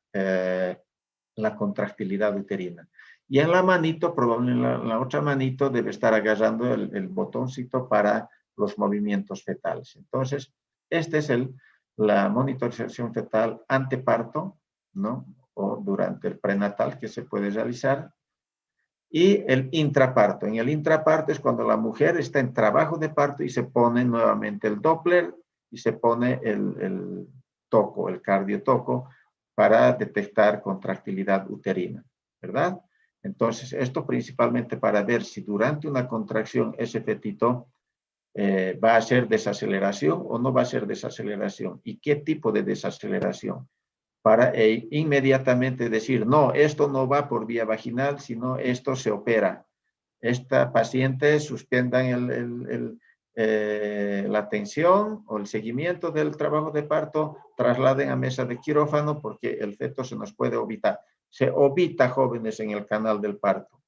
la contractilidad uterina. Y en la manito, probablemente en la otra manito, debe estar agarrando el botoncito para los movimientos fetales. Entonces, esta es la monitorización fetal anteparto, ¿no? O durante el prenatal que se puede realizar. Y el intraparto. En el intraparto es cuando la mujer está en trabajo de parto y se pone nuevamente el Doppler y se pone toco, el cardiotoco, para detectar contractilidad uterina, ¿verdad? Entonces, esto principalmente para ver si durante una contracción ese fetito va a ser desaceleración o no va a ser desaceleración y qué tipo de desaceleración para inmediatamente decir, no, esto no va por vía vaginal, sino esto se opera. Esta paciente suspendan la atención o el seguimiento del trabajo de parto, trasladen a mesa de quirófano porque el feto se nos puede ovitar. Se ovita, jóvenes, en el canal del parto.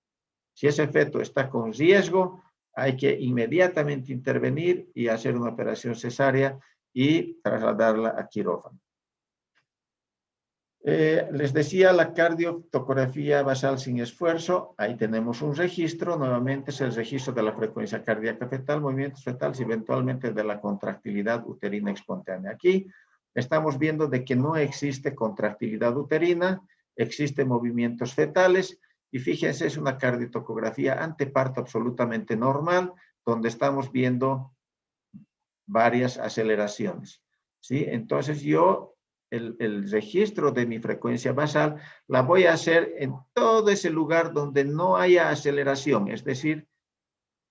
Si ese feto está con riesgo, hay que inmediatamente intervenir y hacer una operación cesárea y trasladarla a quirófano. Les decía la cardiotocografía basal sin esfuerzo. Ahí tenemos un registro. Nuevamente es el registro de la frecuencia cardíaca fetal, movimientos fetales y eventualmente de la contractilidad uterina espontánea. Aquí estamos viendo de que no existe contractilidad uterina, existen movimientos fetales. Y fíjense, es una cardiotocografía anteparto absolutamente normal, donde estamos viendo varias aceleraciones, ¿sí? Entonces yo, el registro de mi frecuencia basal, la voy a hacer en todo ese lugar donde no haya aceleración, es decir,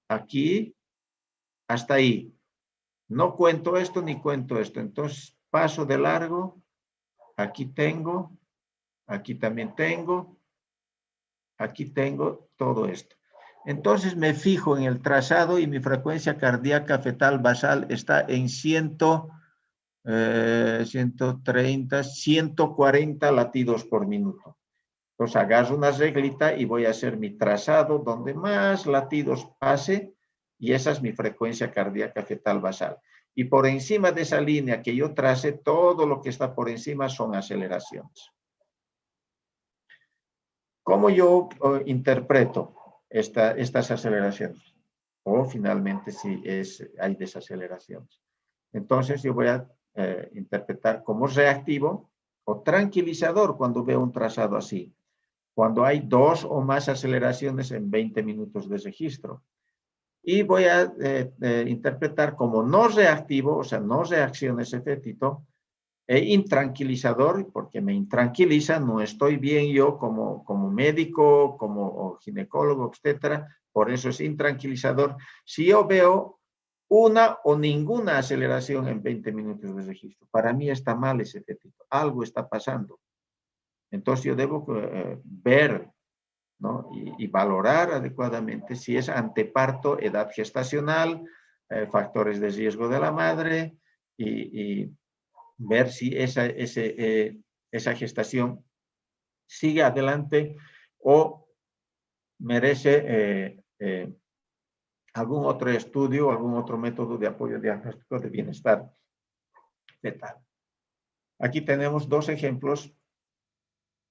aquí hasta ahí. No cuento esto ni cuento esto, entonces paso de largo, aquí tengo, aquí también tengo, aquí tengo todo esto. Entonces me fijo en el trazado y mi frecuencia cardíaca fetal basal está en 130, 140 latidos por minuto. Entonces agarro una reglita y voy a hacer mi trazado donde más latidos pase y esa es mi frecuencia cardíaca fetal basal. Y por encima de esa línea que yo trace, todo lo que está por encima son aceleraciones. ¿Cómo yo interpreto estas aceleraciones? O finalmente si hay desaceleraciones. Entonces yo voy a interpretar como reactivo o tranquilizador cuando veo un trazado así. Cuando hay 2 o más aceleraciones en 20 minutos de registro. Y voy a interpretar como no reactivo, o sea, no reacciona ese fetito, intranquilizador, porque me intranquiliza, no estoy bien yo como médico, como ginecólogo, etcétera, por eso es intranquilizador. Si yo veo una o ninguna aceleración en 20 minutos de registro, para mí está mal ese fetito, algo está pasando. Entonces yo debo ver, ¿no? y valorar adecuadamente si es anteparto, edad gestacional, factores de riesgo de la madre y ver si esa gestación sigue adelante o merece algún otro estudio, algún otro método de apoyo diagnóstico de bienestar fetal. Aquí tenemos 2 ejemplos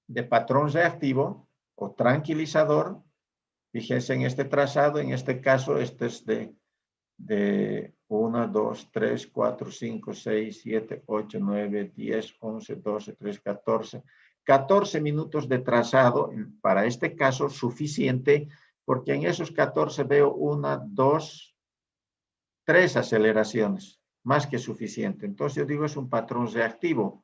de patrón reactivo o tranquilizador. Fíjense en este trazado, en este caso, este es de 1, 2, 3, 4, 5, 6, 7, 8, 9, 10, 11, 12, 13, 14. 14 minutos de trazado, para este caso, suficiente, porque en esos 14 veo 1, 2, 3 aceleraciones, más que suficiente. Entonces yo digo es un patrón reactivo.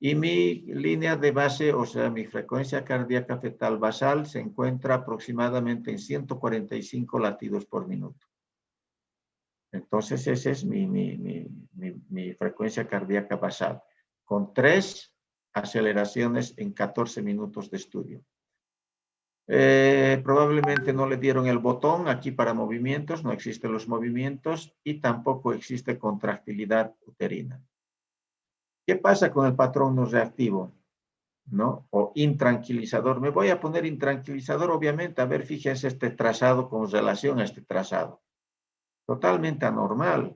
Y mi línea de base, o sea, mi frecuencia cardíaca fetal basal se encuentra aproximadamente en 145 latidos por minuto. Entonces, esa es mi frecuencia cardíaca basal, con 3 aceleraciones en 14 minutos de estudio. Probablemente no le dieron el botón aquí para movimientos, no existen los movimientos y tampoco existe contractilidad uterina. ¿Qué pasa con el patrón no reactivo? ¿No? O intranquilizador. Me voy a poner intranquilizador, obviamente. A ver, fíjense este trazado con relación a este trazado. Totalmente anormal.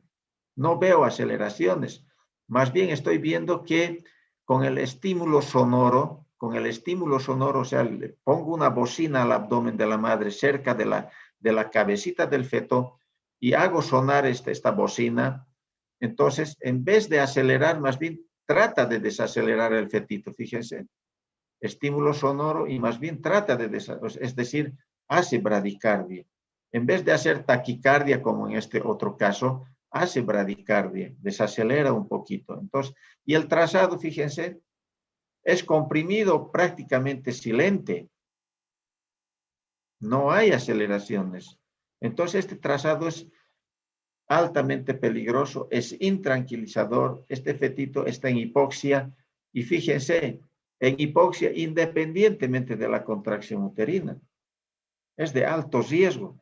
No veo aceleraciones. Más bien estoy viendo que con el estímulo sonoro, o sea, le pongo una bocina al abdomen de la madre cerca de la cabecita del feto y hago sonar esta bocina. Entonces, en vez de acelerar, más bien trata de desacelerar el fetito. Fíjense, estímulo sonoro y más bien trata de desacelerar, es decir, hace bradicardia. En vez de hacer taquicardia, como en este otro caso, hace bradicardia, desacelera un poquito. Entonces, y el trazado, fíjense, es comprimido, prácticamente silente. No hay aceleraciones. Entonces, este trazado es altamente peligroso, es intranquilizador. Este fetito está en hipoxia y fíjense, en hipoxia independientemente de la contracción uterina. Es de alto riesgo.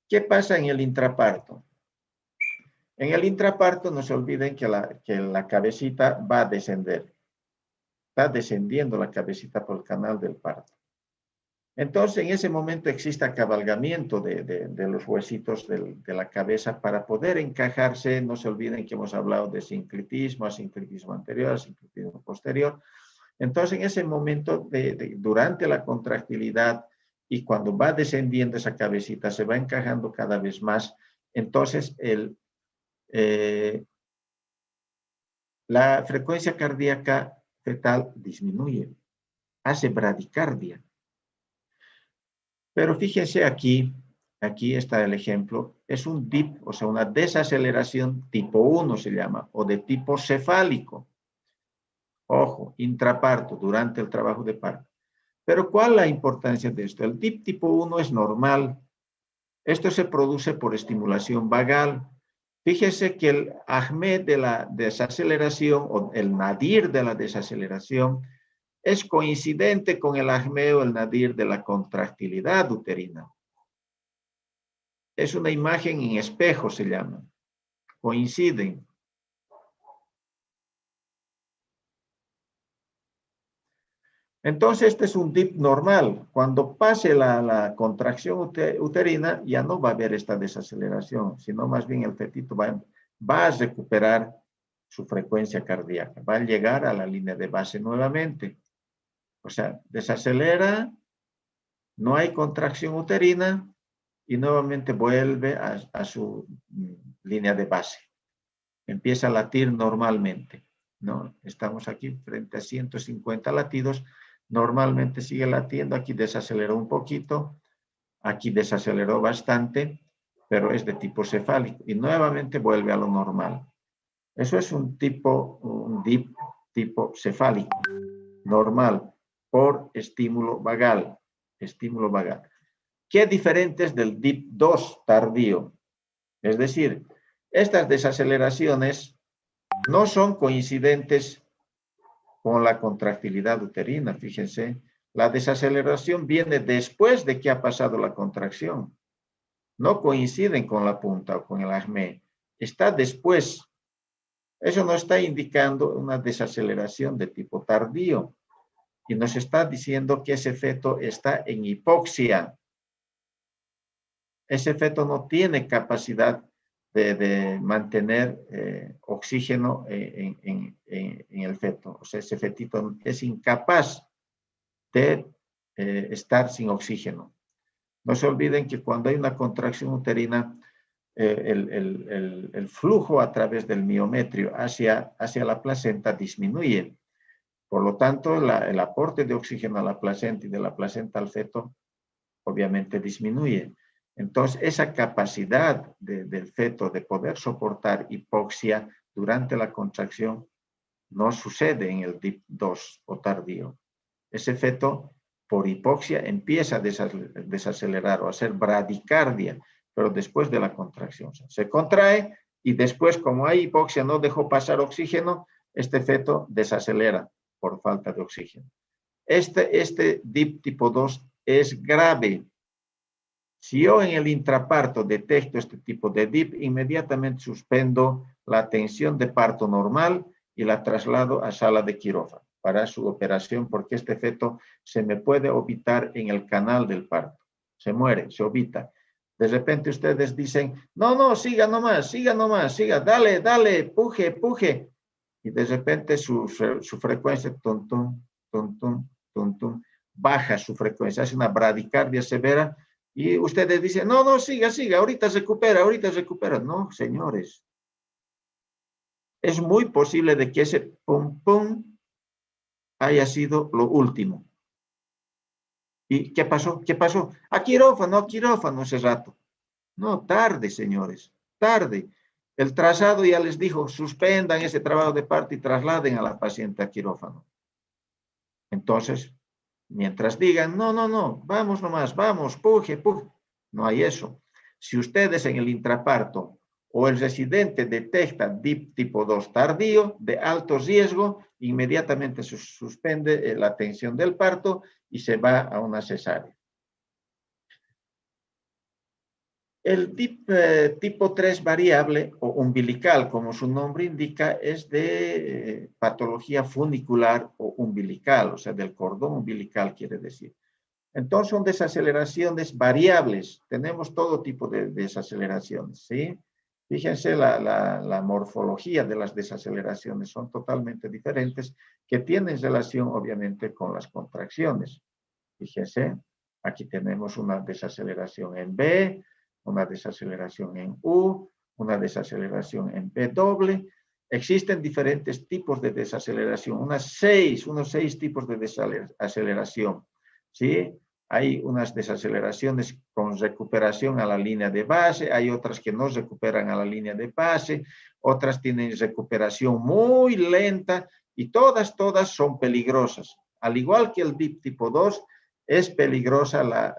¿Qué pasa en el intraparto? En el intraparto no se olviden que la cabecita va a descender. Está descendiendo la cabecita por el canal del parto. Entonces, en ese momento existe acabalgamiento de los huesitos de la cabeza para poder encajarse. No se olviden que hemos hablado de sincretismo, asincretismo anterior, asincretismo posterior. Entonces, en ese momento, durante la contractilidad y cuando va descendiendo esa cabecita, se va encajando cada vez más. Entonces, la frecuencia cardíaca fetal disminuye, hace bradicardia. Pero fíjense aquí está el ejemplo, es un DIP, o sea, una desaceleración tipo 1 se llama, o de tipo cefálico. Ojo, intraparto, durante el trabajo de parto. Pero ¿cuál es la importancia de esto? El DIP tipo 1 es normal. Esto se produce por estimulación vagal. Fíjese que el AHME de la desaceleración, o el nadir de la desaceleración, es coincidente con el AHME o el nadir de la contractilidad uterina. Es una imagen en espejo, se llama. Coinciden. Entonces, este es un DIP normal. Cuando pase la contracción uterina, ya no va a haber esta desaceleración, sino más bien el fetito va a recuperar su frecuencia cardíaca, va a llegar a la línea de base nuevamente. O sea, desacelera, no hay contracción uterina y nuevamente vuelve a su línea de base. Empieza a latir normalmente, ¿no? Estamos aquí frente a 150 latidos. Normalmente sigue latiendo, aquí desaceleró un poquito, aquí desaceleró bastante, pero es de tipo cefálico y nuevamente vuelve a lo normal. Eso es un DIP tipo cefálico, normal, por estímulo vagal. Estímulo vagal. ¿Qué diferentes del DIP 2 tardío? Es decir, estas desaceleraciones no son coincidentes con la contractilidad uterina, fíjense. La desaceleración viene después de que ha pasado la contracción. No coinciden con la punta o con el AHME. Está después. Eso nos está indicando una desaceleración de tipo tardío. Y nos está diciendo que ese feto está en hipoxia. Ese feto no tiene capacidad de mantener oxígeno en el feto. O sea, ese fetito es incapaz de estar sin oxígeno. No se olviden que cuando hay una contracción uterina, el flujo a través del miometrio hacia la placenta disminuye. Por lo tanto, el aporte de oxígeno a la placenta y de la placenta al feto obviamente disminuye. Entonces, esa capacidad del feto de poder soportar hipoxia durante la contracción no sucede en el DIP 2 o tardío. Ese feto, por hipoxia, empieza a desacelerar o a hacer bradicardia, pero después de la contracción. Se contrae y después, como hay hipoxia, no dejó pasar oxígeno, este feto desacelera por falta de oxígeno. Este DIP tipo 2 es grave. Si yo en el intraparto detecto este tipo de DIP, inmediatamente suspendo la atención de parto normal y la traslado a sala de quirófano para su operación, porque este feto se me puede ovitar en el canal del parto. Se muere, se ovita. De repente ustedes dicen, no, siga nomás, siga, dale, puje. Y de repente su frecuencia, baja su frecuencia, hace una bradicardia severa. Y ustedes dicen, no, siga, ahorita recupera. No, señores. Es muy posible de que ese pum haya sido lo último. ¿Y qué pasó? A quirófano ese rato. No, tarde, señores, tarde. El trazado ya les dijo, suspendan ese trabajo de parto y trasladen a la paciente a quirófano. Entonces, mientras digan, no, no, no, vamos nomás, vamos, puje, puje. No hay eso. Si ustedes en el intraparto o el residente detecta DIP tipo 2 tardío, de alto riesgo, inmediatamente se suspende la atención del parto y se va a una cesárea. El DIP tipo 3 variable o umbilical, como su nombre indica, es de patología funicular o umbilical, o sea, del cordón umbilical quiere decir. Entonces son desaceleraciones variables. Tenemos todo tipo de desaceleraciones, ¿sí? Fíjense la morfología de las desaceleraciones. Son totalmente diferentes que tienen relación, obviamente, con las contracciones. Fíjense, aquí tenemos una desaceleración en B, una desaceleración en U, una desaceleración en B doble. Existen diferentes tipos de desaceleración, unos seis tipos de desaceleración, ¿sí? Hay unas desaceleraciones con recuperación a la línea de base, hay otras que no recuperan a la línea de base, otras tienen recuperación muy lenta y todas son peligrosas. Al igual que el DIP tipo 2, es peligrosa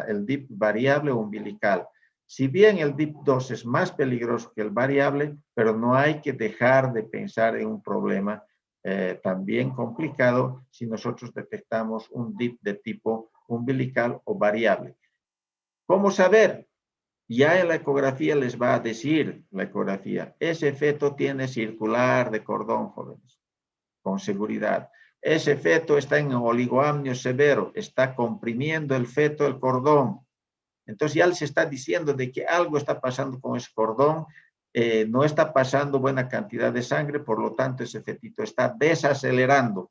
el DIP variable umbilical. Si bien el DIP 2 es más peligroso que el variable, pero no hay que dejar de pensar en un problema también complicado si nosotros detectamos un DIP de tipo umbilical o variable. ¿Cómo saber? Ya en la ecografía les va a decir la ecografía, ese feto tiene circular de cordón, jóvenes, con seguridad. Ese feto está en oligoamnio severo, está comprimiendo el feto el cordón. Entonces ya les está diciendo de que algo está pasando con ese cordón, no está pasando buena cantidad de sangre, por lo tanto ese fetito está desacelerando.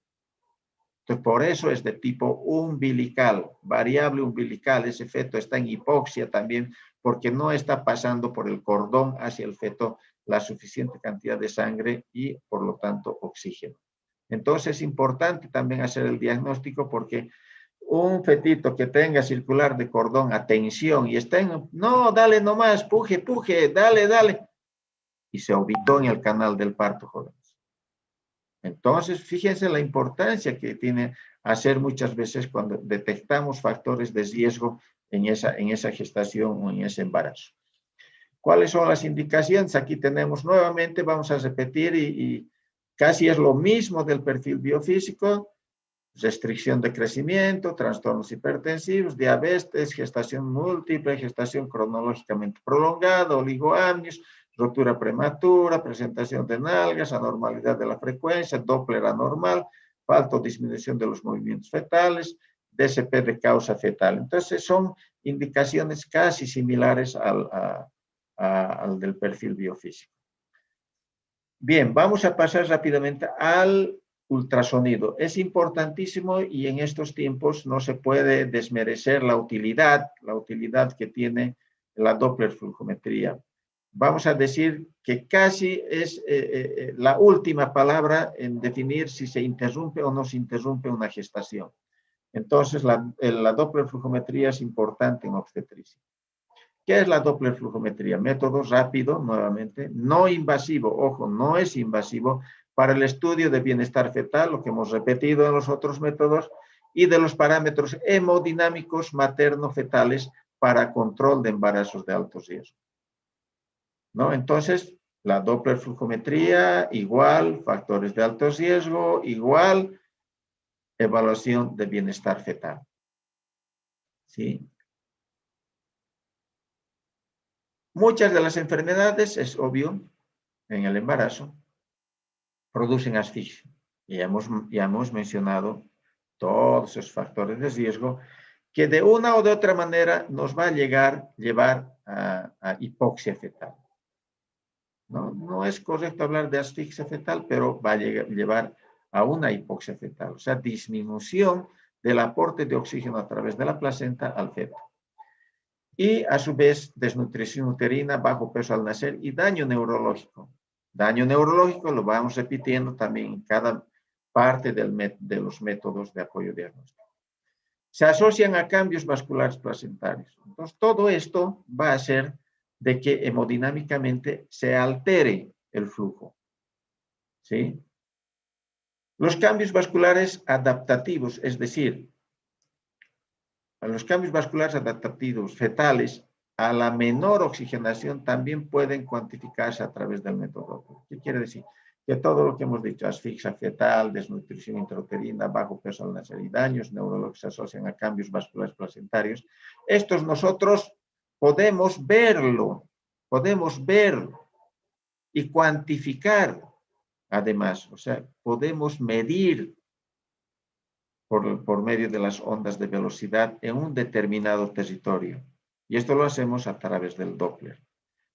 Entonces por eso es de tipo umbilical, variable umbilical, ese feto está en hipoxia también, porque no está pasando por el cordón hacia el feto la suficiente cantidad de sangre y por lo tanto oxígeno. Entonces es importante también hacer el diagnóstico porque un fetito que tenga circular de cordón a tensión y está en, no, dale nomás, puje, puje, dale, dale, y se ubicó en el canal del parto, jóvenes. Entonces, fíjense la importancia que tiene hacer muchas veces cuando detectamos factores de riesgo en esa gestación o en ese embarazo. ¿Cuáles son las indicaciones? Aquí tenemos nuevamente, vamos a repetir y casi es lo mismo del perfil biofísico: restricción de crecimiento, trastornos hipertensivos, diabetes, gestación múltiple, gestación cronológicamente prolongada, oligoamnios, rotura prematura, presentación de nalgas, anormalidad de la frecuencia, Doppler anormal, falta o disminución de los movimientos fetales, DCP de causa fetal. Entonces son indicaciones casi similares al del perfil biofísico. Bien, vamos a pasar rápidamente al ultrasonido. Es importantísimo y en estos tiempos no se puede desmerecer la utilidad que tiene la Doppler flujometría. Vamos a decir que casi es la última palabra en definir si se interrumpe o no se interrumpe una gestación. Entonces, la Doppler flujometría es importante en obstetricia. ¿Qué es la Doppler flujometría? Método rápido, nuevamente, no invasivo, ojo, no es invasivo, para el estudio de bienestar fetal, lo que hemos repetido en los otros métodos, y de los parámetros hemodinámicos materno-fetales para control de embarazos de alto riesgo. ¿No? Entonces, la Doppler flujometría, igual, factores de alto riesgo, igual, evaluación de bienestar fetal. ¿Sí? Muchas de las enfermedades, es obvio, en el embarazo, producen asfixia. Y ya hemos mencionado todos esos factores de riesgo que de una o de otra manera nos va a llevar a hipoxia fetal. No es correcto hablar de asfixia fetal, pero va a llevar a una hipoxia fetal, o sea, disminución del aporte de oxígeno a través de la placenta al feto. Y a su vez, desnutrición uterina, bajo peso al nacer y daño neurológico. Daño neurológico lo vamos repitiendo también en cada parte de los métodos de apoyo diagnóstico. Se asocian a cambios vasculares placentarios. Entonces, todo esto va a hacer de que hemodinámicamente se altere el flujo. ¿Sí? Los cambios vasculares adaptativos, es decir, los cambios vasculares adaptativos fetales a la menor oxigenación también pueden cuantificarse a través del método Doppler. ¿Qué quiere decir? Que todo lo que hemos dicho, asfixia fetal, desnutrición intrauterina, bajo peso al nacer y daños neurológicos que se asocian a cambios vasculares placentarios, estos nosotros podemos verlo y cuantificar además, o sea, podemos medir por medio de las ondas de velocidad en un determinado territorio. Y esto lo hacemos a través del Doppler.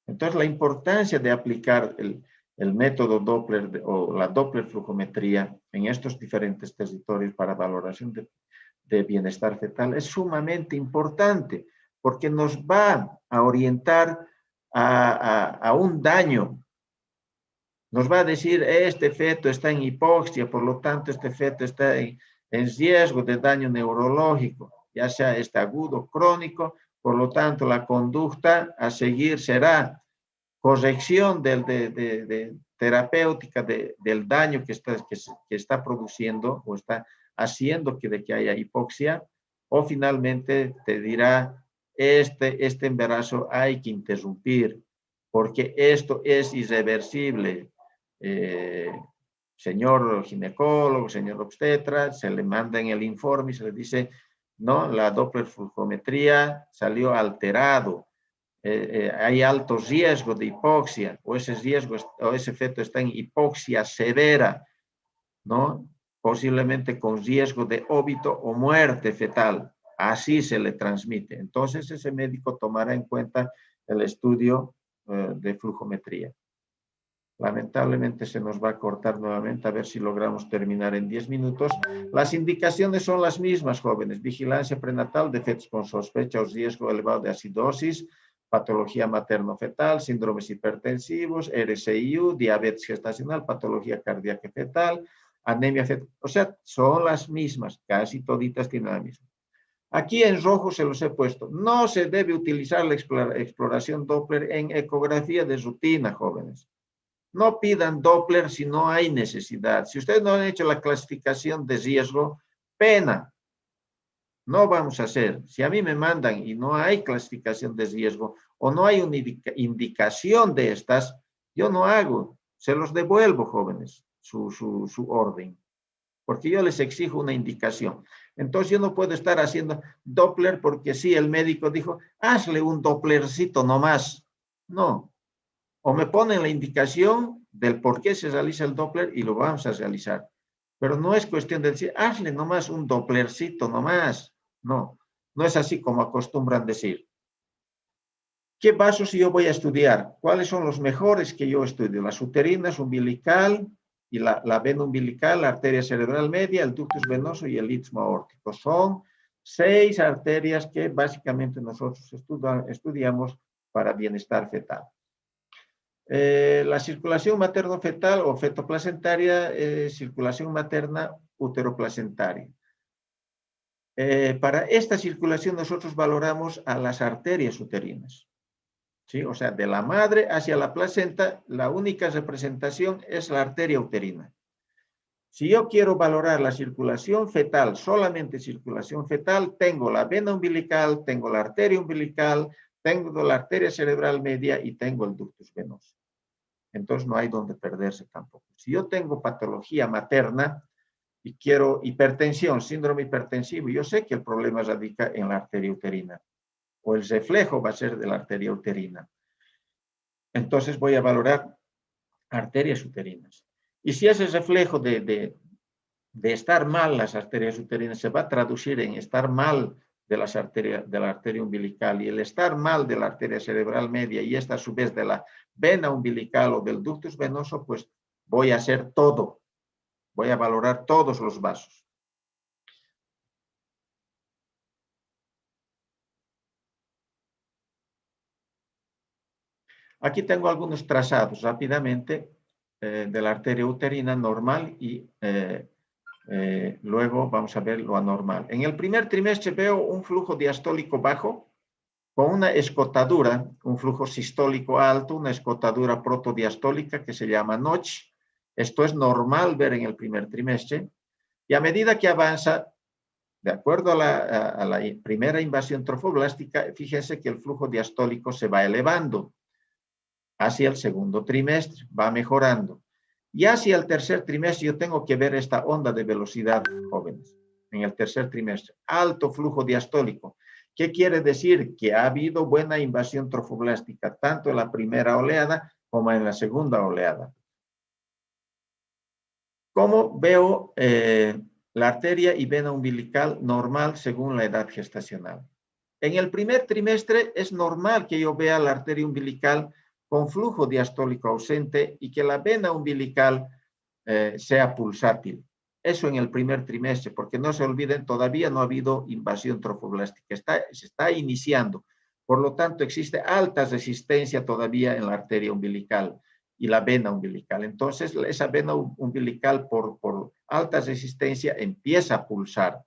Entonces, la importancia de aplicar el método Doppler o la Doppler flujometría en estos diferentes territorios para valoración de bienestar fetal es sumamente importante porque nos va a orientar a un daño. Nos va a decir, este feto está en hipoxia, por lo tanto, este feto está en riesgo de daño neurológico, ya sea este agudo o crónico, por lo tanto, la conducta a seguir será corrección terapéutica del daño que está produciendo o está haciendo de que haya hipoxia, o finalmente te dirá, este embarazo hay que interrumpir, porque esto es irreversible. Señor ginecólogo, señor obstetra, se le manda en el informe y se le dice, no, la Doppler flujometría salió alterado, hay alto riesgo de hipoxia, o ese feto está en hipoxia severa, ¿no? Posiblemente con riesgo de óbito o muerte fetal. Así se le transmite. Entonces, ese médico tomará en cuenta el estudio de flujometría. Lamentablemente se nos va a cortar nuevamente, a ver si logramos terminar en 10 minutos. Las indicaciones son las mismas, jóvenes. Vigilancia prenatal de fetos con sospecha o riesgo elevado de acidosis, patología materno-fetal, síndromes hipertensivos, RCIU, diabetes gestacional, patología cardíaca fetal, anemia fetal. O sea, son las mismas, casi toditas tienen la misma. Aquí en rojo se los he puesto. No se debe utilizar la exploración Doppler en ecografía de rutina, jóvenes. No pidan Doppler si no hay necesidad. Si ustedes no han hecho la clasificación de riesgo, pena. No vamos a hacer. Si a mí me mandan y no hay clasificación de riesgo o no hay una indicación de estas, yo no hago. Se los devuelvo, jóvenes, su orden. Porque yo les exijo una indicación. Entonces yo no puedo estar haciendo Doppler porque sí, el médico dijo, hazle un Dopplercito nomás. No. O me ponen la indicación del por qué se realiza el Doppler y lo vamos a realizar. Pero no es cuestión de decir, hazle nomás un Dopplercito nomás. No, no es así como acostumbran decir. ¿Qué vasos yo voy a estudiar? ¿Cuáles son los mejores que yo estudio? Las uterinas, umbilical y la vena umbilical, la arteria cerebral media, el ductus venoso y el istmo aórtico. Son 6 arterias que básicamente nosotros estudiamos para bienestar fetal. La circulación materno-fetal o fetoplacentaria, circulación materna uteroplacentaria. Para esta circulación nosotros valoramos a las arterias uterinas. ¿Sí? O sea, de la madre hacia la placenta, la única representación es la arteria uterina. Si yo quiero valorar la circulación fetal, solamente circulación fetal, tengo la vena umbilical, tengo la arteria umbilical, tengo la arteria cerebral media y tengo el ductus venoso. Entonces no hay donde perderse tampoco. Si yo tengo patología materna y quiero hipertensión, síndrome hipertensivo, yo sé que el problema radica en la arteria uterina o el reflejo va a ser de la arteria uterina. Entonces voy a valorar arterias uterinas. Y si ese reflejo de estar mal las arterias uterinas se va a traducir en estar mal de la arteria umbilical y el estar mal de la arteria cerebral media y esta a su vez de la vena umbilical o del ductus venoso, pues voy a hacer todo. Voy a valorar todos los vasos. Aquí tengo algunos trazados rápidamente de la arteria uterina normal y luego vamos a ver lo anormal. En el primer trimestre veo un flujo diastólico bajo, con una escotadura, un flujo sistólico alto, una escotadura protodiastólica que se llama Notch. Esto es normal ver en el primer trimestre. Y a medida que avanza, de acuerdo a la primera invasión trofoblástica, fíjense que el flujo diastólico se va elevando hacia el segundo trimestre, va mejorando. Y hacia el tercer trimestre yo tengo que ver esta onda de velocidad, jóvenes, en el tercer trimestre. Alto flujo diastólico. ¿Qué quiere decir? Que ha habido buena invasión trofoblástica, tanto en la primera oleada como en la segunda oleada. ¿Cómo veo la arteria y vena umbilical normal según la edad gestacional? En el primer trimestre es normal que yo vea la arteria umbilical con flujo diastólico ausente y que la vena umbilical sea pulsátil. Eso en el primer trimestre, porque no se olviden, todavía no ha habido invasión trofoblástica, se está iniciando. Por lo tanto, existe alta resistencia todavía en la arteria umbilical y la vena umbilical. Entonces, esa vena umbilical por alta resistencia empieza a pulsar.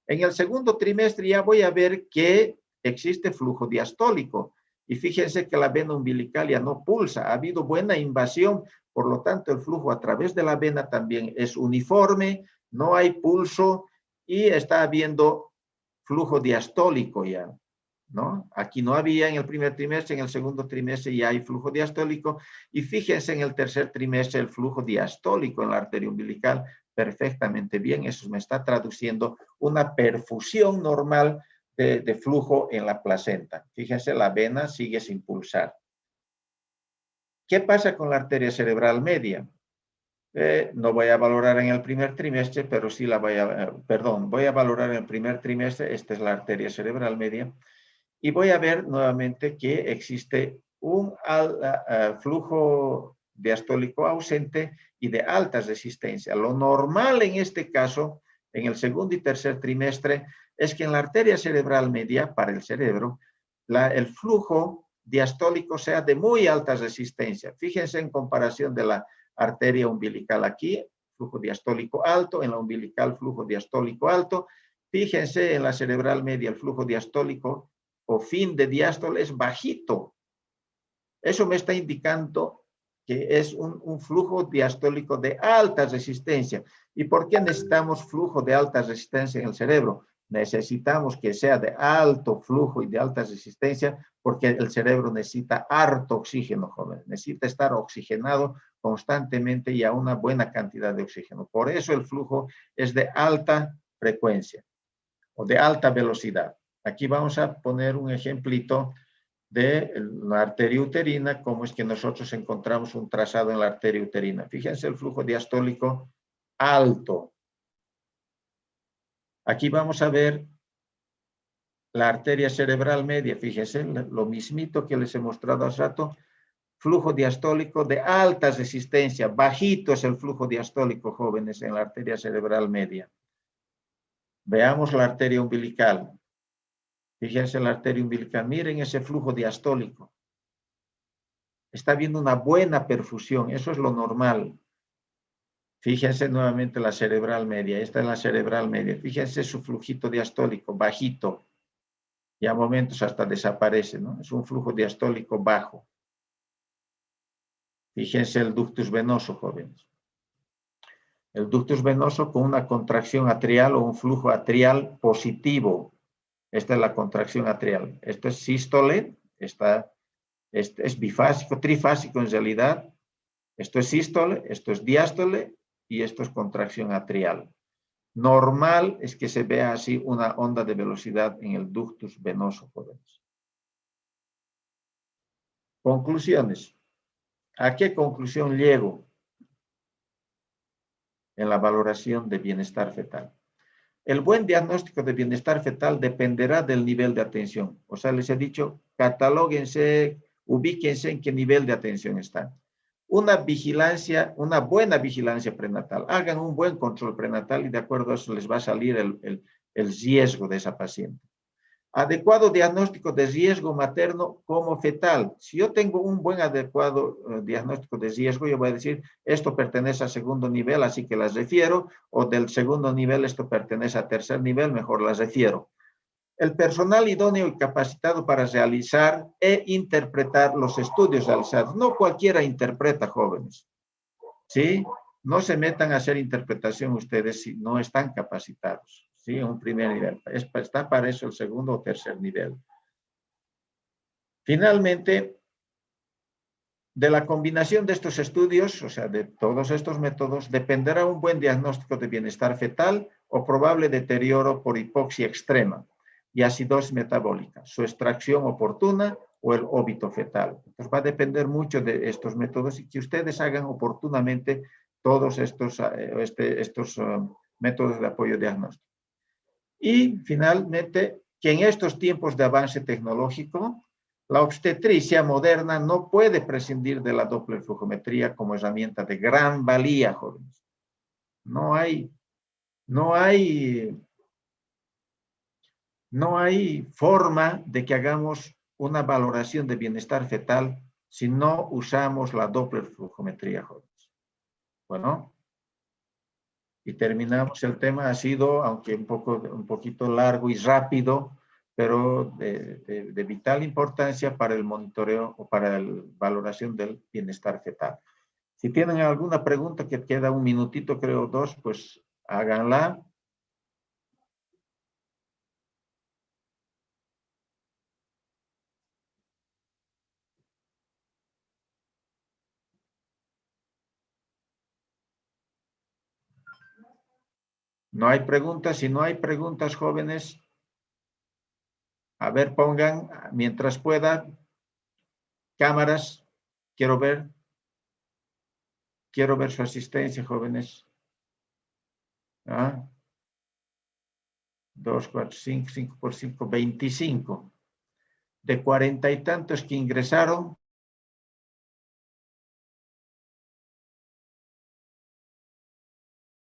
En el segundo trimestre ya voy a ver que existe flujo diastólico. Y fíjense que la vena umbilical ya no pulsa, ha habido buena invasión, por lo tanto el flujo a través de la vena también es uniforme, no hay pulso y está habiendo flujo diastólico ya, ¿no? Aquí no había en el primer trimestre, en el segundo trimestre ya hay flujo diastólico y fíjense en el tercer trimestre el flujo diastólico en la arteria umbilical perfectamente bien, eso me está traduciendo una perfusión normal de flujo en la placenta. Fíjense, la vena sigue sin pulsar. ¿Qué pasa con la arteria cerebral media? No voy a valorar en el primer trimestre, pero sí la voy a valorar en el primer trimestre. Esta es la arteria cerebral media. Y voy a ver nuevamente que existe un flujo diastólico ausente y de alta resistencia. Lo normal en este caso, en el segundo y tercer trimestre, es que en la arteria cerebral media, para el cerebro, el flujo diastólico sea de muy alta resistencia. Fíjense en comparación de la arteria umbilical aquí, flujo diastólico alto, en la umbilical flujo diastólico alto. Fíjense en la cerebral media, el flujo diastólico o fin de diástole es bajito. Eso me está indicando que es un flujo diastólico de alta resistencia. ¿Y por qué necesitamos flujo de alta resistencia en el cerebro? Necesitamos que sea de alto flujo y de alta resistencia porque el cerebro necesita harto oxígeno, joven. Necesita estar oxigenado constantemente y a una buena cantidad de oxígeno. Por eso el flujo es de alta frecuencia o de alta velocidad. Aquí vamos a poner un ejemplito de la arteria uterina, cómo es que nosotros encontramos un trazado en la arteria uterina. Fíjense el flujo diastólico alto. Aquí vamos a ver la arteria cerebral media. Fíjense lo mismito que les he mostrado hace rato. Flujo diastólico de alta resistencia. Bajito es el flujo diastólico, jóvenes, en la arteria cerebral media. Veamos la arteria umbilical. Fíjense la arteria umbilical. Miren ese flujo diastólico. Está habiendo una buena perfusión. Eso es lo normal. Fíjense nuevamente la cerebral media. Esta es la cerebral media. Fíjense su flujito diastólico, bajito. Y a momentos hasta desaparece, ¿no? Es un flujo diastólico bajo. Fíjense el ductus venoso, jóvenes. El ductus venoso con una contracción atrial o un flujo atrial positivo. Esta es la contracción atrial. Esto es sístole. Este es bifásico, trifásico en realidad. Esto es sístole, esto es diástole y esto es contracción atrial. Normal es que se vea así una onda de velocidad en el ductus venoso, jóvenes. Conclusiones. ¿A qué conclusión llego en la valoración de bienestar fetal? El buen diagnóstico de bienestar fetal dependerá del nivel de atención. O sea, les he dicho, catalóguense, ubíquense en qué nivel de atención están. Una buena vigilancia prenatal. Hagan un buen control prenatal y de acuerdo a eso les va a salir el riesgo de esa paciente. Adecuado diagnóstico de riesgo materno como fetal. Si yo tengo un buen adecuado diagnóstico de riesgo, yo voy a decir, esto pertenece a segundo nivel, así que las refiero, o del segundo nivel esto pertenece a tercer nivel, mejor las refiero. el personal idóneo y capacitado para realizar e interpretar los estudios realizados. No cualquiera interpreta, jóvenes. ¿Sí? No se metan a hacer interpretación ustedes si no están capacitados. ¿Sí? Un primer nivel. Está para eso el segundo o tercer nivel. Finalmente, de la combinación de estos estudios, o sea, de todos estos métodos, dependerá un buen diagnóstico de bienestar fetal o probable deterioro por hipoxia extrema y acidosis metabólica, su extracción oportuna o el óbito fetal. Entonces va a depender mucho de estos métodos y que ustedes hagan oportunamente todos estos métodos de apoyo diagnóstico. Y finalmente, que en estos tiempos de avance tecnológico, la obstetricia moderna no puede prescindir de la doppler flujometría como herramienta de gran valía, jóvenes. No hay forma de que hagamos una valoración de bienestar fetal si no usamos la doppler flujometría, jóvenes. Bueno, y terminamos el tema. Ha sido, aunque un poquito largo y rápido, pero de vital importancia para el monitoreo o para la valoración del bienestar fetal. Si tienen alguna pregunta, que queda un minutito, creo, dos, pues háganla. No hay preguntas. Si no hay preguntas, jóvenes, a ver, pongan, mientras puedan, cámaras. Quiero ver su asistencia, jóvenes. 2, 4, 5, 5 por 5, 25. De 40 y tantos que ingresaron,